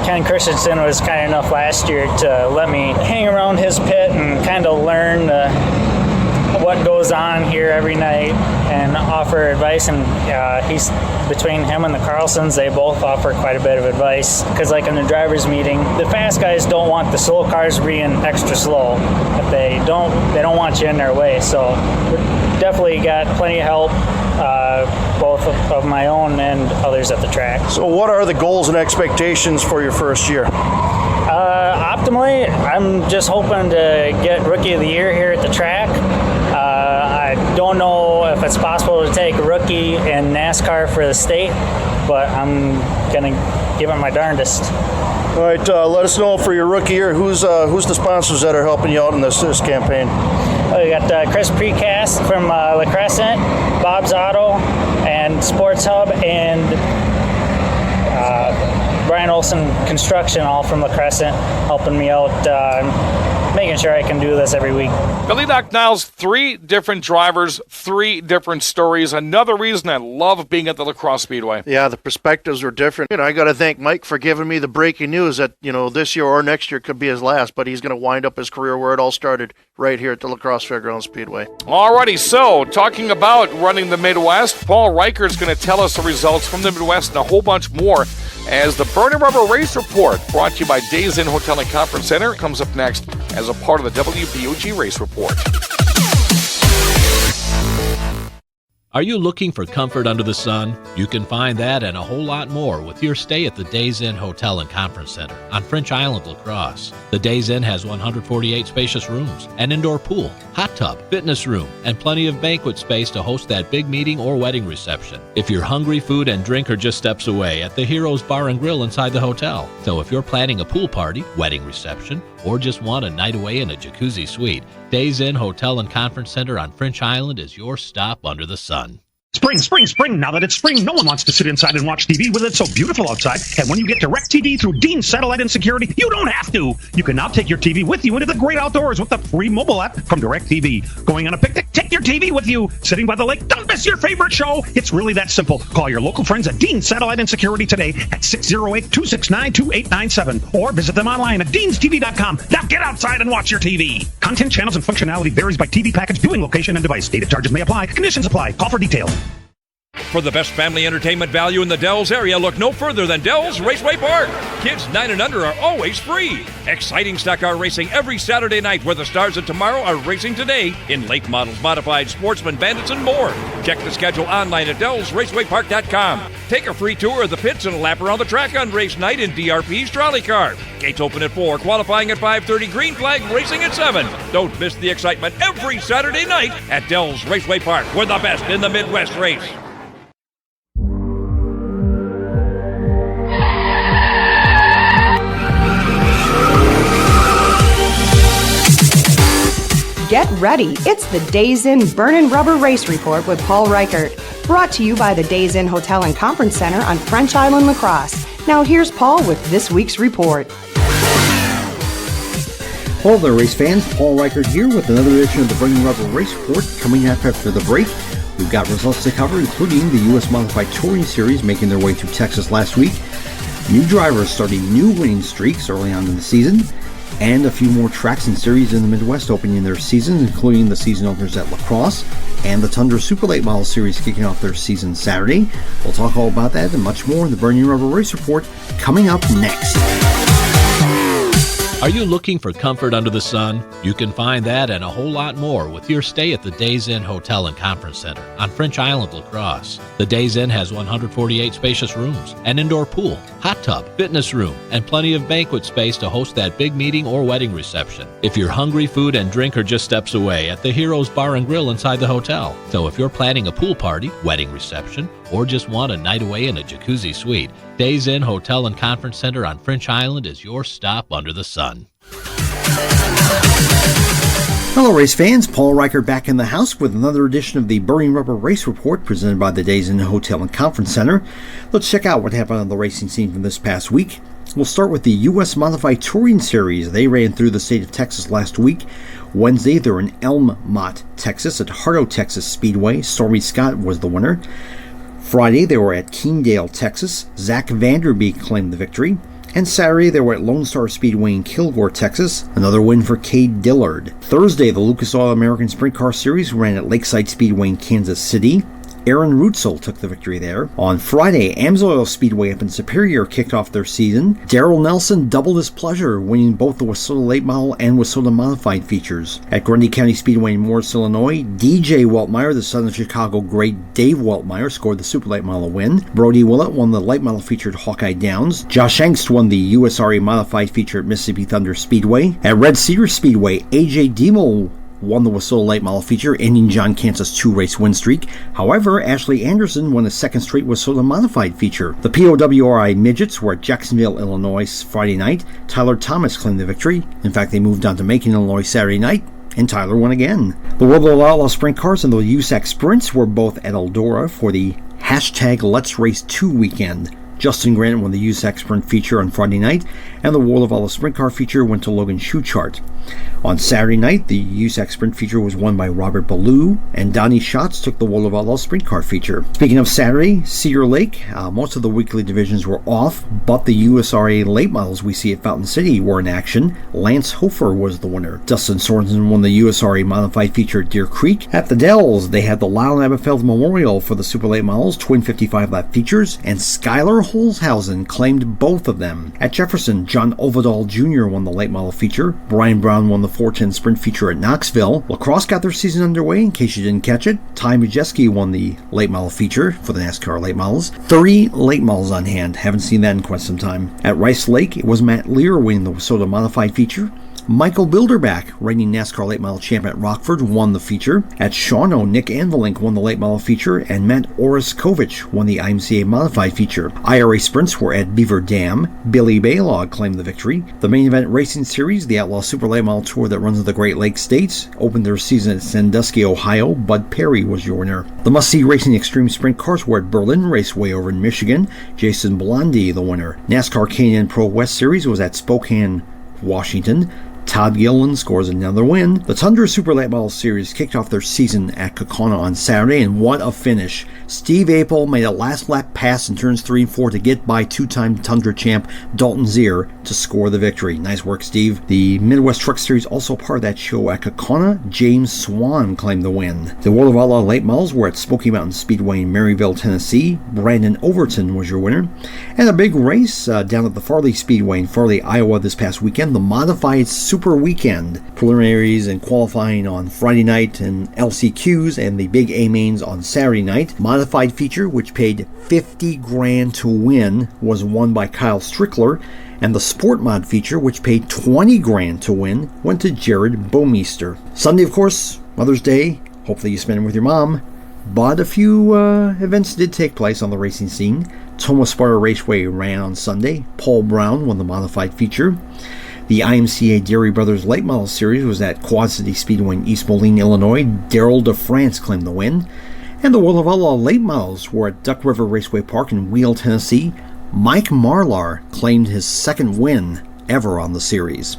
Ken Christensen was kind enough last year to let me hang around his pit and kind of learn what goes on here every night and offer advice. And he's between him and the Carlsons, they both offer quite a bit of advice. Because like in the drivers' meeting, the fast guys don't want the slow cars being extra slow. If they don't want you in their way. So we definitely got plenty of help, both of my own and others at the track. So what are the goals and expectations for your first year? Optimally, I'm just hoping to get Rookie of the Year here at the track. I don't know if it's possible to take Rookie in NASCAR for the state, but I'm going to give it my darndest. All right, let us know for your rookie year, who's the sponsors that are helping you out in this campaign? We got Chris Precast from La Crescent, Bob's Auto, and Sports Hub, and Brian Olson Construction, all from La Crescent, helping me out, making sure I can do this every week. Billy Doc Niles, 3 different drivers, 3 different stories. Another reason I love being at the La Crosse Speedway. Yeah, the perspectives were different. I got to thank Mike for giving me the breaking news that, this year or next year could be his last, but he's going to wind up his career where it all started, right here at the La Crosse Fairgrounds Speedway. Alrighty, so talking about running the Midwest, Paul Reichert's going to tell us the results from the Midwest and a whole bunch more as the Burning Rubber Race Report, brought to you by Days Inn Hotel and Conference Center, comes up next as a part of the WBOG Race Report. Are you looking for comfort under the sun? You can find that and a whole lot more with your stay at the Days Inn Hotel and Conference Center on French Island, La Crosse. The Days Inn has 148 spacious rooms, an indoor pool, hot tub, fitness room, and plenty of banquet space to host that big meeting or wedding reception. If you're hungry, food and drink are just steps away at the Heroes Bar and Grill inside the hotel. So if you're planning a pool party, wedding reception, or just want a night away in a jacuzzi suite, Days Inn Hotel and Conference Center on French Island is your stop under the sun. Spring, spring, spring. Now that it's spring, no one wants to sit inside and watch TV with it so beautiful outside. And when you get DirecTV through Dean's Satellite and Security, you don't have to. You can now take your TV with you into the great outdoors with the free mobile app from DirecTV. Going on a picnic? Take your TV with you. Sitting by the lake? Don't miss your favorite show. It's really that simple. Call your local friends at Dean's Satellite and Security today at 608-269-2897 or visit them online at deanstv.com. Now get outside and watch your TV. Content, channels, and functionality varies by TV package, viewing location, and device. Data charges may apply. Conditions apply. Call for details. For the best family entertainment value in the Dells area, look no further than Dells Raceway Park. Kids 9 and under are always free. Exciting stock car racing every Saturday night where the stars of tomorrow are racing today in late models, modified, sportsman, bandits, and more. Check the schedule online at DellsRacewayPark.com. Take a free tour of the pits and a lap around the track on race night in DRP's trolley car. Gates open at 4, qualifying at 5:30, green flag racing at 7. Don't miss the excitement every Saturday night at Dells Raceway Park, where the best in the Midwest race. Get ready. It's the Days Inn Burnin' Rubber Race Report with Paul Reichert. Brought to you by the Days Inn Hotel and Conference Center on French Island, La Crosse. Now here's Paul with this week's report. Hello there, race fans. Paul Reichert here with another edition of the Burnin' Rubber Race Report. Coming up after the break, we've got results to cover, including the U.S. Modified Touring Series making their way through Texas last week, new drivers starting new winning streaks early on in the season, and a few more tracks and series in the Midwest opening their seasons, including the season openers at La Crosse and the Tundra Super Late Model Series kicking off their season Saturday. We'll talk all about that and much more in the Burnin' Rubber Race Report coming up next. Are you looking for comfort under the sun? You can find that and a whole lot more with your stay at the Days Inn Hotel and Conference Center on French Island, La Crosse. The Days Inn has 148 spacious rooms, an indoor pool, hot tub, fitness room, and plenty of banquet space to host that big meeting or wedding reception. If you're hungry, food and drink are just steps away at the Heroes Bar and Grill inside the hotel. So if you're planning a pool party, wedding reception, or just want a night away in a jacuzzi suite, Days Inn Hotel and Conference Center on French Island is your stop under the sun. Hello race fans, Paul Reichert back in the house with another edition of the Burnin' Rubber Race Report presented by the Days Inn Hotel and Conference Center. Let's check out what happened on the racing scene from this past week. We'll start with the U.S. Modified Touring Series. They ran through the state of Texas last week. Wednesday, they're in Elm Mott, Texas at Hardo, Texas Speedway. Stormy Scott was the winner. Friday, they were at Keendale, Texas. Zach Vanderbeek claimed the victory. And Saturday, they were at Lone Star Speedway in Kilgore, Texas. Another win for Cade Dillard. Thursday, the Lucas Oil American Sprint Car Series ran at Lakeside Speedway in Kansas City. Aaron Rutzel took the victory there. On Friday, Amsoil Speedway up in Superior kicked off their season. Darrell Nelson doubled his pleasure, winning both the Wissota Late Model and Wissota Modified features. At Grundy County Speedway in Morris, Illinois, DJ Weltmeyer, the son of Chicago great Dave Weltmeyer, scored the Super Late Model win. Brody Willett won the Light Model feature at Hawkeye Downs. Josh Angst won the USRA Modified feature at Mississippi Thunder Speedway. At Red Cedar Speedway, AJ Demo won the Wissota Late Model feature, ending John Kansas' 2-race win streak. However, Ashley Anderson won a second straight Wissota Modified feature. The POWRI Midgets were at Jacksonville, Illinois Friday night. Tyler Thomas claimed the victory. In fact, they moved on to Macon, Illinois Saturday night, and Tyler won again. The World of Outlaw Sprint Cars and the USAC Sprints were both at Eldora for the hashtag Let's Race 2 weekend. Justin Grant won the USAC Sprint feature on Friday night, and the World of Outlaw Sprint Car feature went to Logan Schuchart. On Saturday night, the USAC Sprint feature was won by Robert Ballou, and Donnie Schatz took the World of Outlaw Sprint Car feature. Speaking of Saturday, Cedar Lake, most of the weekly divisions were off, but the USRA late models we see at Fountain City were in action. Lance Hofer was the winner. Dustin Sorensen won the USRA Modified feature at Deer Creek. At the Dells, they had the Lyle Aberfeld Memorial for the Super Late Models, twin 55-lap features, and Skylar Holshausen claimed both of them. At Jefferson, John Ovidal Jr. won the Late Model feature. Brian Brown Brown won the 410 sprint feature at Knoxville. Lacrosse got their season underway, in case you didn't catch it. Ty Majeski won the late model feature for the NASCAR late models. 30 late models on hand. Haven't seen that in quite some time. At Rice Lake, it was Matt Lear winning the WISSOTA modified feature. Michael Bilderback, reigning NASCAR late model champion at Rockford, won the feature. At Shawano, Nick Anvilink won the late model feature, and Matt Oraskovich won the IMCA modified feature. IRA sprints were at Beaver Dam. Billy Baylog claimed the victory. The main event racing series, the Outlaw Super Late Model Tour that runs the Great Lakes States, opened their season at Sandusky, Ohio. Bud Perry was your winner. The must-see racing extreme sprint cars were at Berlin Raceway over in Michigan. Jason Blondie, the winner. NASCAR K&N Pro West Series was at Spokane, Washington. Todd Gilliland scores another win. The Tundra Super Late Model Series kicked off their season at Kaukauna on Saturday, and what a finish. Steve Apel made a last lap pass in turns 3 and 4 to get by two-time Tundra champ Dalton Zier to score the victory. Nice work, Steve. The Midwest Truck Series, also part of that show at Kaukauna. James Swan claimed the win. The World of Outlaw Late Models were at Smoky Mountain Speedway in Maryville, Tennessee. Brandon Overton was your winner. And a big race down at the Farley Speedway in Farley, Iowa this past weekend. The Modified Super Weekend. Preliminaries and qualifying on Friday night and LCQs, and the big A-mains on Saturday night. Modified feature, which paid $50,000 to win, was won by Kyle Strickler, and the Sport Mod feature, which paid $20,000 to win, went to Jared Bomeister. Sunday, of course, Mother's Day. Hopefully you spend it with your mom. But a few events did take place on the racing scene. Thomas Sparta Raceway ran on Sunday. Paul Brown won the modified feature. The IMCA Dairy Brothers Late Model Series was at Quad City Speedway in East Moline, Illinois. Daryl DeFrance claimed the win. And the World of Outlaw Late Models were at Duck River Raceway Park in Wheel, Tennessee. Mike Marlar claimed his second win ever on the series.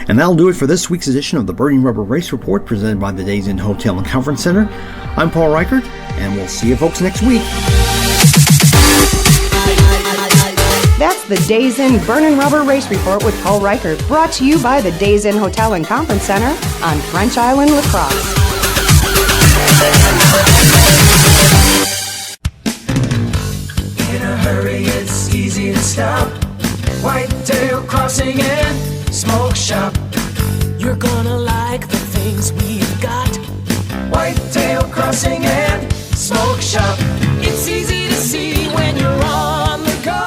And that'll do it for this week's edition of the Burning Rubber Race Report, presented by the Days Inn Hotel and Conference Center. I'm Paul Reichert, and we'll see you folks next week. That's the Days Inn Burnin' Rubber Race Report with Paul Reichert, brought to you by the Days Inn Hotel and Conference Center on French Island, La Crosse. In a hurry, it's easy to stop. Whitetail Crossing and Smoke Shop. You're gonna like the things we've got. Whitetail Crossing and Smoke Shop. It's easy to see when you're on the go.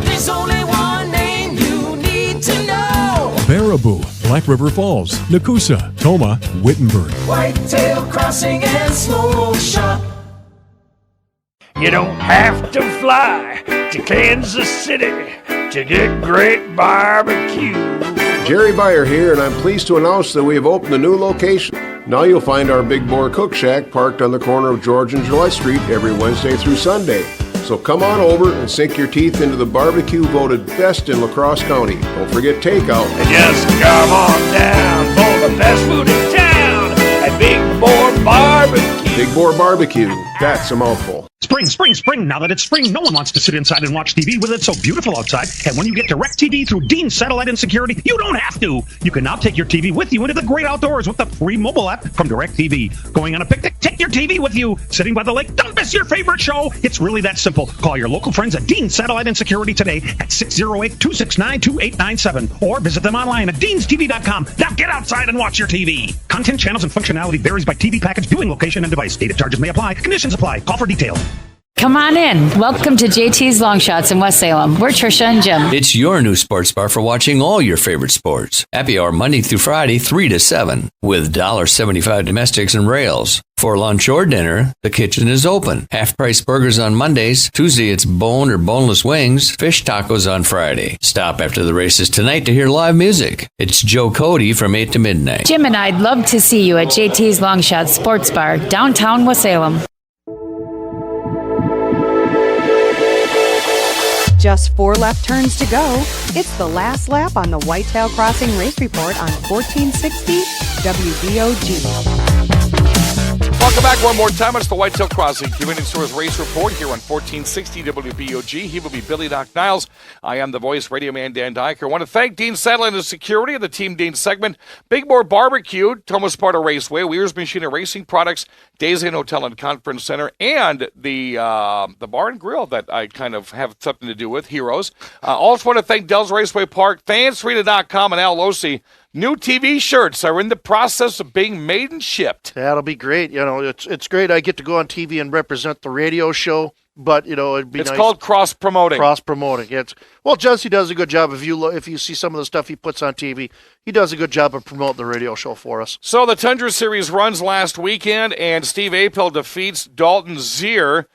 There's only one name you need to know. Baraboo, Black River Falls, Nakusa, Toma, Wittenberg. Whitetail Crossing and Smoke Shop. You don't have to fly to Kansas City to get great barbecue. Jerry Beyer here, and I'm pleased to announce that we have opened a new location. Now you'll find our Big Boar Cook Shack parked on the corner of George and July Street every Wednesday through Sunday. So come on over and sink your teeth into the barbecue voted best in La Crosse County. Don't forget takeout. And just come on down for the best food in town at Big Boar Barbecue. Big Boar Barbecue, that's a mouthful. Spring, spring, spring. Now that it's spring, no one wants to sit inside and watch TV with it so beautiful outside. And when you get DirecTV through Dean's Satellite and Security, you don't have to. You can now take your TV with you into the great outdoors with the free mobile app from DirecTV. Going on a picnic? Take your TV with you. Sitting by the lake? Don't miss your favorite show. It's really that simple. Call your local friends at Dean's Satellite and Security today at 608-269-2897 or visit them online at deanstv.com. Now get outside and watch your TV. Content, channels, and functionality varies by TV package, viewing location, and device. Data charges may apply. Conditions apply. Call for details. Come on in. Welcome to JT's Long Shots in West Salem. We're Trisha and Jim. It's your new sports bar for watching all your favorite sports. Happy hour Monday through Friday, 3 to 7, with $1.75 domestics and rails. For lunch or dinner, the kitchen is open. Half-price burgers on Mondays. Tuesday, it's bone or boneless wings. Fish tacos on Friday. Stop after the races tonight to hear live music. It's Joe Cody from 8 to midnight. Jim and I'd love to see you at JT's Long Shots Sports Bar, downtown West Salem. Just 4 left turns to go. It's the last lap on the Whitetail Crossing Race Report on 1460 WBOG. Welcome back one more time. It's the Whitetail Crossing Convenience Stores Race Report here on 1460 WBOG. He will be Billy Doc Niles. I am the voice, Radio Man Dan Dyker. I want to thank Dean Satellite and Security of the Team Dean segment. Big Boar Barbecue, Thomas Sparta Raceway, Weir's Machine and Racing Products, Days Inn Hotel and Conference Center, and the bar and grill that I kind of have something to do with, Heroes. Also want to thank Dells Raceway Park, fansarena.com, and Al Losi. New TV shirts are in the process of being made and shipped. That'll be great. It's great. I get to go on TV and represent the radio show, but it'd be nice. It's called cross promoting. Cross promoting. Well, Jesse does a good job. If you see some of the stuff he puts on TV, he does a good job of promoting the radio show for us. So the Tundra Series runs last weekend, and Steve Apel defeats Dalton Zier.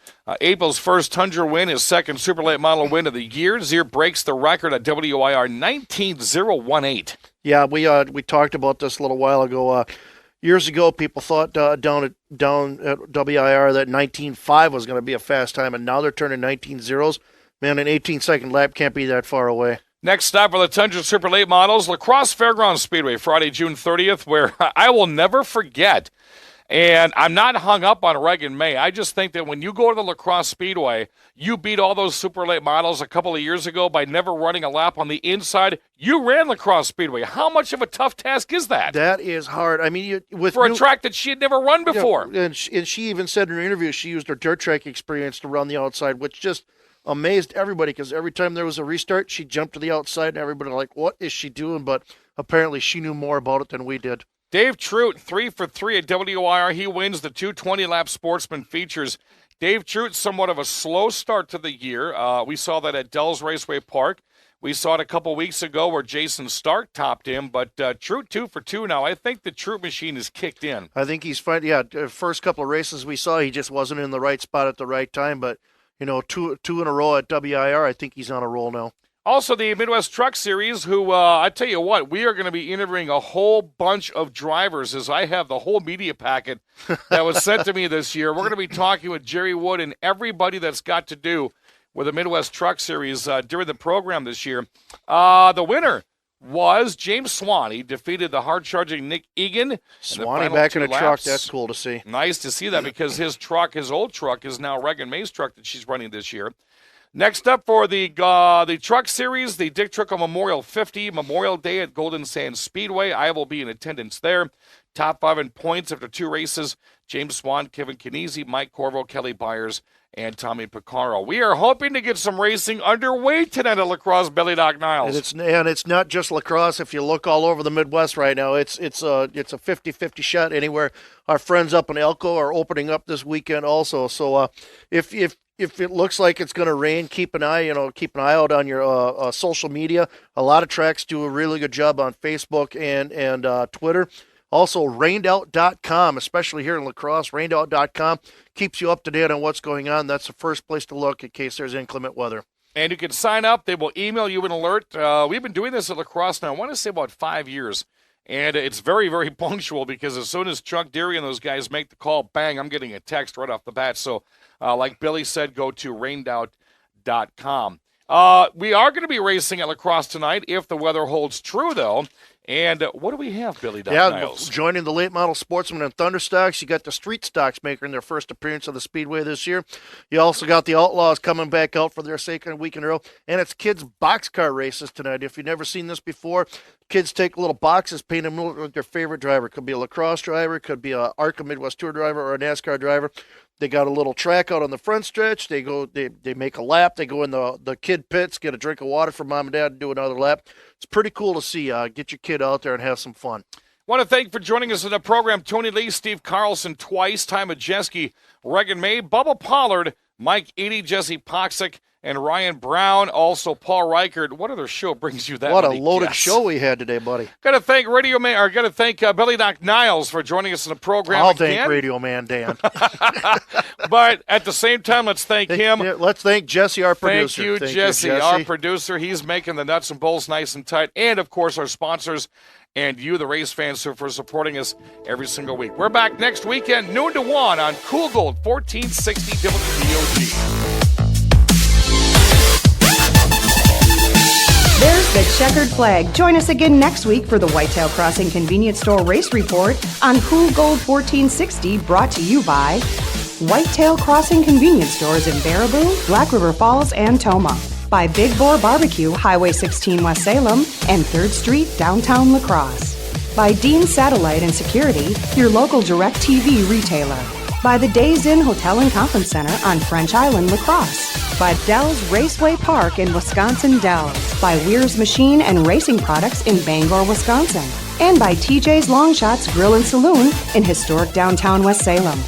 Apel's first Tundra win, his second Super Late Model win of the year. Zier breaks the record at WIR 19.018. Yeah, we talked about this a little while ago. Years ago, people thought down at WIR that 19.5 was going to be a fast time, and now they're turning 19.0s. Man, an 18-second lap can't be that far away. Next stop for the Tundra Super Late Models, La Crosse Fairgrounds Speedway, Friday, June 30th, where I will never forget. And I'm not hung up on Reagan May. I just think that when you go to the La Crosse Speedway, you beat all those super late models a couple of years ago by never running a lap on the inside. You ran La Crosse Speedway. How much of a tough task is that? That is hard. I mean, for a track that she had never run before. And she even said in her interview she used her dirt track experience to run the outside, which just amazed everybody because every time there was a restart, she jumped to the outside, and everybody was like, what is she doing? But apparently she knew more about it than we did. Dave Trout, 3 for 3 at WIR. He wins the 220-lap Sportsman Features. Dave Trout, somewhat of a slow start to the year. We saw that at Dells Raceway Park. We saw it a couple weeks ago where Jason Stark topped him, but Trout 2 for 2 now. I think the Trout machine is kicked in. I think he's fine. Yeah, first couple of races we saw, he just wasn't in the right spot at the right time, but, two in a row at WIR, I think he's on a roll now. Also, the Midwest Truck Series, who, I tell you what, we are going to be interviewing a whole bunch of drivers, as I have the whole media packet that was sent to me this year. We're going to be talking with Jerry Wood and everybody that's got to do with the Midwest Truck Series during the program this year. The winner was James Swan. He defeated the hard-charging Nick Egan. Swanee back in a truck, that's cool to see. Nice to see that because his old truck, is now Reagan May's truck that she's running this year. Next up for the Truck Series, the Dick Trickle Memorial 50, Memorial Day at Golden Sands Speedway. I will be in attendance there. Top 5 in points after 2 races, James Swan, Kevin Canese, Mike Corvo, Kelly Byers, and Tommy Piccaro. We are hoping to get some racing underway tonight at La Crosse Belly Dock Niles. And it's not just La Crosse. If you look all over the Midwest right now, it's a 50-50 shot anywhere. Our friends up in Elko are opening up this weekend also. So if it looks like it's going to rain, keep an eye out on your social media. A lot of tracks do a really good job on Facebook and Twitter. Also, rainout.com, especially here in La Crosse, rainout.com keeps you up to date on what's going on. That's the first place to look in case there's inclement weather. And you can sign up. They will email you an alert. We've been doing this at La Crosse now, I want to say about 5 years. And it's very, very punctual because as soon as Chuck Deary and those guys make the call, bang, I'm getting a text right off the bat. So, like Billy said, go to rainout.com. We are going to be racing at La Crosse tonight if the weather holds true, though. And what do we have, Billy Niles? Joining the late model Sportsman and Thunder Stocks, you got the Street Stocks making their first appearance on the Speedway this year. You also got the Outlaws coming back out for their second week in a row. And it's kids' boxcar races tonight. If you've never seen this before, kids take little boxes, paint them with their favorite driver. Could be a lacrosse driver, could be a ARCA Midwest Tour driver, or a NASCAR driver. They got a little track out on the front stretch. They make a lap. They go in the kid pits, get a drink of water from mom and dad, and do another lap. It's pretty cool to see. Get your kid out there and have some fun. Want to thank for joining us in the program Tony Lee, Steve Carlson twice, Ty Majeski, Reagan May, Bubba Pollard, Mike Eady, Jesse Poxick, and Ryan Brown. Also Paul Reichert. What other show brings you that? What a loaded show we had today, buddy. Got to thank Billy Doc Niles for joining us in the program. I'll thank Radio Man Dan. But at the same time, let's thank him. Let's thank Jesse, our producer. Thank you, Jesse, our producer. He's making the nuts and bolts nice and tight. And, of course, our sponsors and you, the race fans, for supporting us every single week. We're back next weekend, noon to 1 on Cool Gold 1460 WDOG. There's the checkered flag. Join us again next week for the Whitetail Crossing Convenience Store Race Report on Cool Gold 1460, brought to you by Whitetail Crossing Convenience Stores in Baraboo, Black River Falls, and Toma. By Big Boar Barbecue, Highway 16 West Salem, and 3rd Street, downtown La Crosse. By Dean Satellite and Security, your local DirecTV retailer. By the Days Inn Hotel and Conference Center on French Island, La Crosse. By Dells Raceway Park in Wisconsin Dells. By Weir's Machine and Racing Products in Bangor, Wisconsin. and by TJ's Long Shots Grill and Saloon in historic downtown West Salem.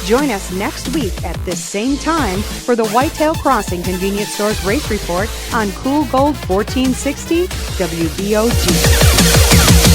Join us next week at this same time for the Whitetail Crossing Convenience Stores Race Report on Cool Gold 1460 WBOG.